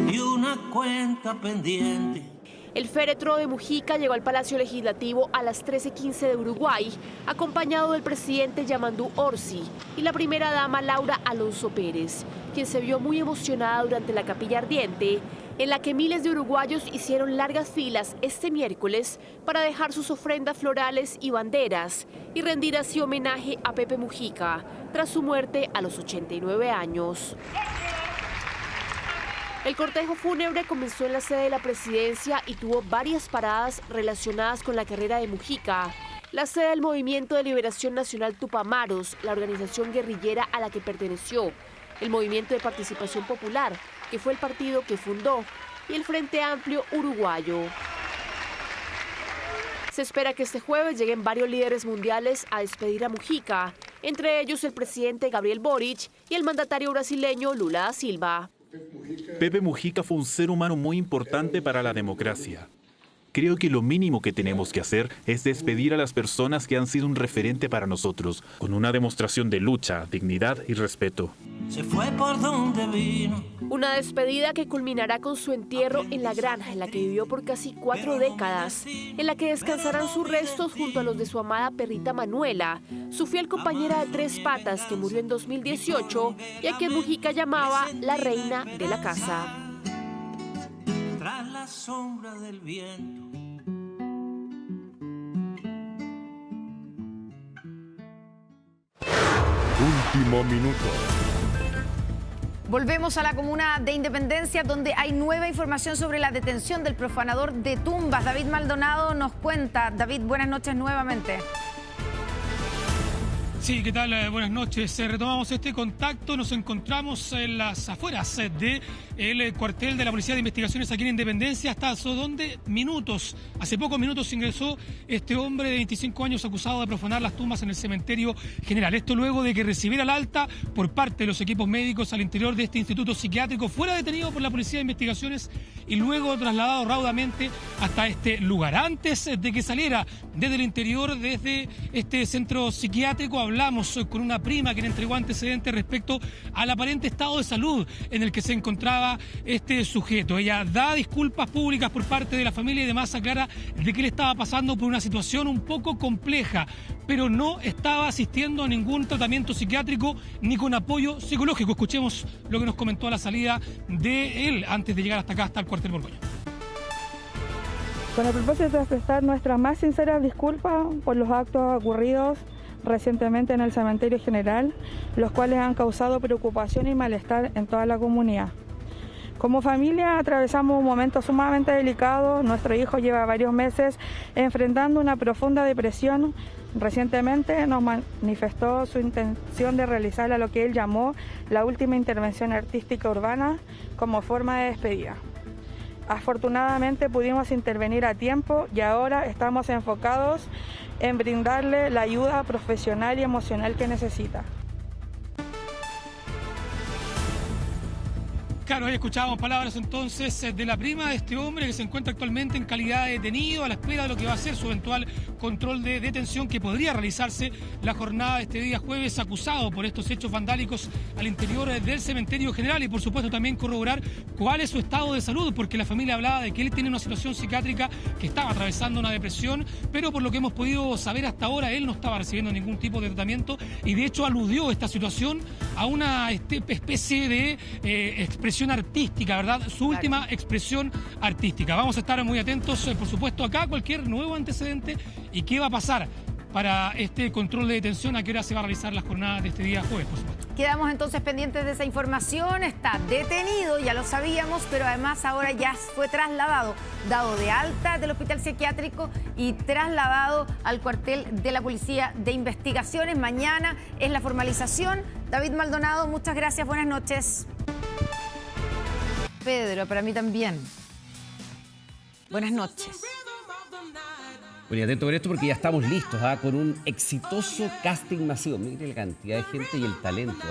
de una cuenta pendiente. El féretro de Mujica llegó al Palacio Legislativo a las 13:15 de Uruguay, acompañado del presidente Yamandú Orsi y la primera dama Laura Alonso Pérez, quien se vio muy emocionada durante la capilla ardiente, en la que miles de uruguayos hicieron largas filas este miércoles para dejar sus ofrendas florales y banderas y rendir así homenaje a Pepe Mujica tras su muerte a los 89 años. El cortejo fúnebre comenzó en la sede de la presidencia y tuvo varias paradas relacionadas con la carrera de Mujica. La sede del Movimiento de Liberación Nacional Tupamaros, la organización guerrillera a la que perteneció, el Movimiento de Participación Popular, que fue el partido que fundó, y el Frente Amplio Uruguayo. Se espera que este jueves lleguen varios líderes mundiales a despedir a Mujica, entre ellos el presidente Gabriel Boric y el mandatario brasileño Lula da Silva. Pepe Mujica fue un ser humano muy importante para la democracia. Creo que lo mínimo que tenemos que hacer es despedir a las personas que han sido un referente para nosotros, con una demostración de lucha, dignidad y respeto. Se fue por donde vino. Una despedida que culminará con su entierro en la granja en la que vivió por casi 4 décadas, en la que descansarán sus restos junto a los de su amada perrita Manuela, su fiel compañera de 3 patas que murió en 2018 y a quien Mujica llamaba la reina de la casa. Tras la sombra del viento. Último minuto. Volvemos a la comuna de Independencia, donde hay nueva información sobre la detención del profanador de tumbas. David Maldonado nos cuenta. David, buenas noches nuevamente. Sí, ¿qué tal? Buenas noches. Retomamos este contacto. Nos encontramos en las afueras del cuartel de la Policía de Investigaciones aquí en Independencia, hasta donde hace pocos minutos ingresó este hombre de 25 años acusado de profanar las tumbas en el cementerio general. Esto luego de que recibiera el alta por parte de los equipos médicos al interior de este instituto psiquiátrico, fuera detenido por la Policía de Investigaciones y luego trasladado raudamente hasta este lugar. Antes de que saliera desde el interior, desde este centro psiquiátrico, hablamos con una prima que le entregó antecedentes respecto al aparente estado de salud en el que se encontraba este sujeto. Ella da disculpas públicas por parte de la familia y demás aclara de que él estaba pasando por una situación un poco compleja, pero no estaba asistiendo a ningún tratamiento psiquiátrico ni con apoyo psicológico. Escuchemos lo que nos comentó a la salida de él antes de llegar hasta acá, hasta el cuartel Borgoño. Con el propósito de expresar nuestras más sinceras disculpas por los actos ocurridos recientemente en el cementerio general, los cuales han causado preocupación y malestar en toda la comunidad. Como familia atravesamos un momento sumamente delicado. Nuestro hijo lleva varios meses enfrentando una profunda depresión. Recientemente nos manifestó su intención de realizar a lo que él llamó la última intervención artística urbana como forma de despedida. Afortunadamente pudimos intervenir a tiempo y ahora estamos enfocados en brindarle la ayuda profesional y emocional que necesita. Claro, ahí escuchábamos palabras entonces de la prima de este hombre que se encuentra actualmente en calidad de detenido a la espera de lo que va a ser su eventual control de detención que podría realizarse la jornada de este día jueves, acusado por estos hechos vandálicos al interior del cementerio general, y por supuesto también corroborar cuál es su estado de salud, porque la familia hablaba de que él tiene una situación psiquiátrica, que estaba atravesando una depresión, pero por lo que hemos podido saber hasta ahora él no estaba recibiendo ningún tipo de tratamiento y de hecho aludió esta situación a una especie de expresión artística, ¿verdad? Su última expresión artística. Vamos a estar muy atentos, por supuesto, acá, cualquier nuevo antecedente y qué va a pasar para este control de detención, a qué hora se va a realizar la jornada de este día jueves, por supuesto. Quedamos entonces pendientes de esa información. Está detenido, ya lo sabíamos, pero además ahora ya fue trasladado, dado de alta del hospital psiquiátrico y trasladado al cuartel de la Policía de Investigaciones. Mañana es la formalización. David Maldonado, muchas gracias, buenas noches. Pedro, para mí también. Buenas noches. Bueno, y atento con esto porque ya estamos listos con un exitoso casting masivo. Mire la cantidad de gente y el talento.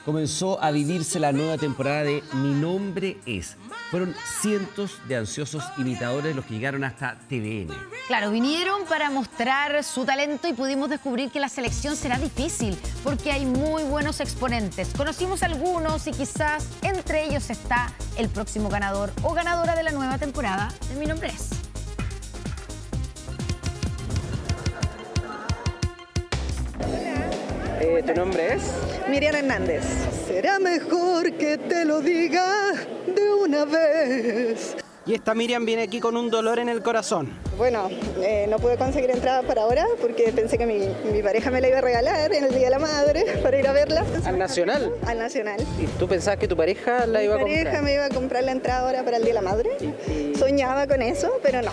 Comenzó a vivirse la nueva temporada de Mi Nombre Es. Fueron cientos de ansiosos imitadores los que llegaron hasta TVN. Claro, vinieron para mostrar su talento y pudimos descubrir que la selección será difícil porque hay muy buenos exponentes. Conocimos algunos y quizás entre ellos está el próximo ganador o ganadora de la nueva temporada de Mi Nombre Es. ¿Tu nombre es? Miriam Hernández. Será mejor que te lo diga de una vez. Y esta Miriam viene aquí con un dolor en el corazón. Bueno, no pude conseguir entrada para ahora porque pensé que mi pareja me la iba a regalar en el Día de la Madre para ir a verla. ¿Al Nacional? Al Nacional. ¿Y tú pensabas que tu pareja la iba a comprar? Mi pareja me iba a comprar la entrada ahora para el Día de la Madre. Soñaba con eso, pero no.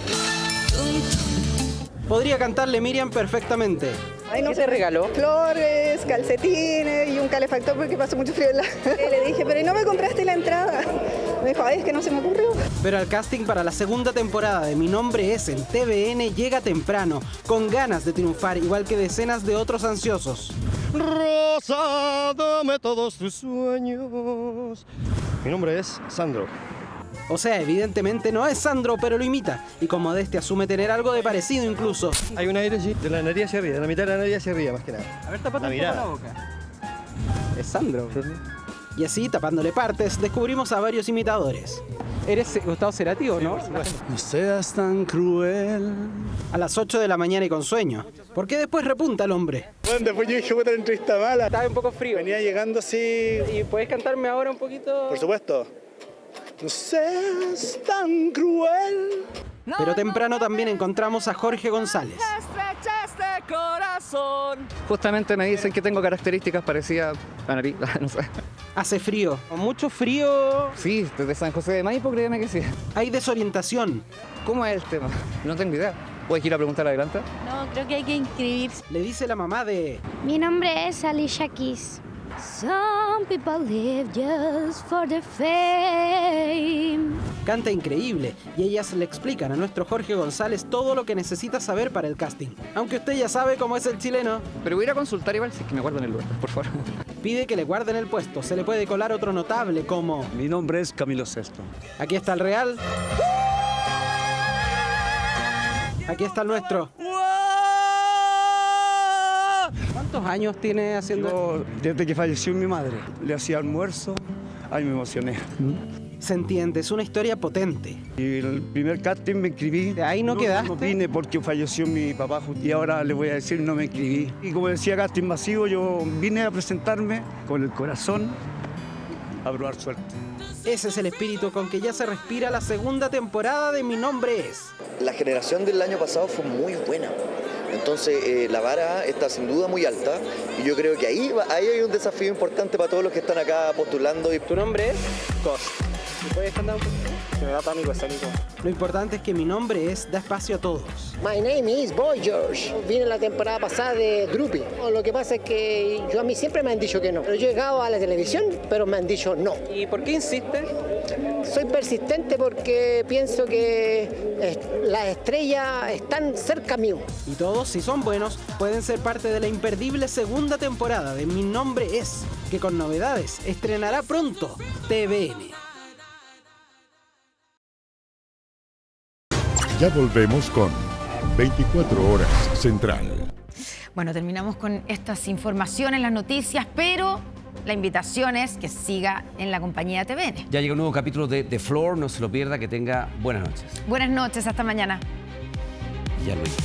Podría cantarle Miriam perfectamente. Ay, no ¿Qué te regaló? Flores, calcetines y un calefactor porque pasó mucho frío. Le dije, pero ¿y no me compraste la entrada? Me dijo, ay, es que no se me ocurrió. Pero el casting para la segunda temporada de Mi Nombre Es en TVN llega temprano, con ganas de triunfar, igual que decenas de otros ansiosos. Rosa, dame todos tus sueños. Mi nombre es Sandro. O sea, evidentemente no es Sandro, pero lo imita. Y con modestia asume tener algo de parecido incluso. Hay un aire de la nariz hacia arriba, de la mitad de la nariz hacia arriba, más que nada. A ver, tapate un poco la boca. Es Sandro. Y así, tapándole partes, descubrimos a varios imitadores. ¿Eres Gustavo Cerati o no? No seas tan cruel. A las 8 de la mañana y con sueño. ¿Por qué después repunta el hombre? Bueno, después yo dije, puta, la entrevista mala. Estaba un poco frío. Venía llegando así. ¿Y puedes cantarme ahora un poquito? Por supuesto. No seas tan cruel. Pero temprano también encontramos a Jorge González. Justamente me dicen que tengo características parecidas a nariz, no sé. Hace frío. ¿Mucho frío? Sí, desde San José de Maipo, créeme que sí. Hay desorientación. ¿Cómo es el tema? No tengo idea. ¿Puedes ir a preguntar adelante? No, creo que hay que inscribirse. Le dice la mamá de... Mi nombre es Alicia Keys. Some people live just for the fame. Canta increíble y ellas le explican a nuestro Jorge González todo lo que necesita saber para el casting. Aunque usted ya sabe cómo es el chileno. Pero voy a ir a consultar igual, si es que me guardan el lugar, por favor. Pide que le guarden el puesto. Se le puede colar otro notable como... Mi nombre es Camilo Sesto. Aquí está el real. Aquí está el nuestro. ¿Cuántos años tiene haciendo esto? Desde que falleció mi madre, le hacía almuerzo, ahí me emocioné. Se entiende, es una historia potente. Y el primer casting me inscribí. ¿De ahí no quedaste? No vine porque falleció mi papá y ahora le voy a decir no me inscribí. Y como decía casting masivo, yo vine a presentarme con el corazón a probar suerte. Ese es el espíritu con que ya se respira la segunda temporada de Mi Nombre Es. La generación del año pasado fue muy buena. Entonces la vara está sin duda muy alta y yo creo que ahí hay un desafío importante para todos los que están acá postulando. ¿Tu nombre es? Cos. ¿Me puedes cantar un poquito? Se me da pánico ese amigo. Lo importante es que Mi Nombre Es da espacio a todos. My name is Boy George. Vine la temporada pasada de Drupi. Lo que pasa es que a mí siempre me han dicho que no. Yo he llegado a la televisión, pero me han dicho no. ¿Y por qué insistes? Soy persistente porque pienso que las estrellas están cerca mío. Y todos, si son buenos, pueden ser parte de la imperdible segunda temporada de Mi Nombre Es, que con novedades estrenará pronto TVN. Ya volvemos con 24 Horas Central. Bueno, terminamos con estas informaciones, las noticias, pero la invitación es que siga en la compañía TVN. Ya llega un nuevo capítulo de The Floor, no se lo pierda, que tenga buenas noches. Buenas noches, hasta mañana. Ya lo hice.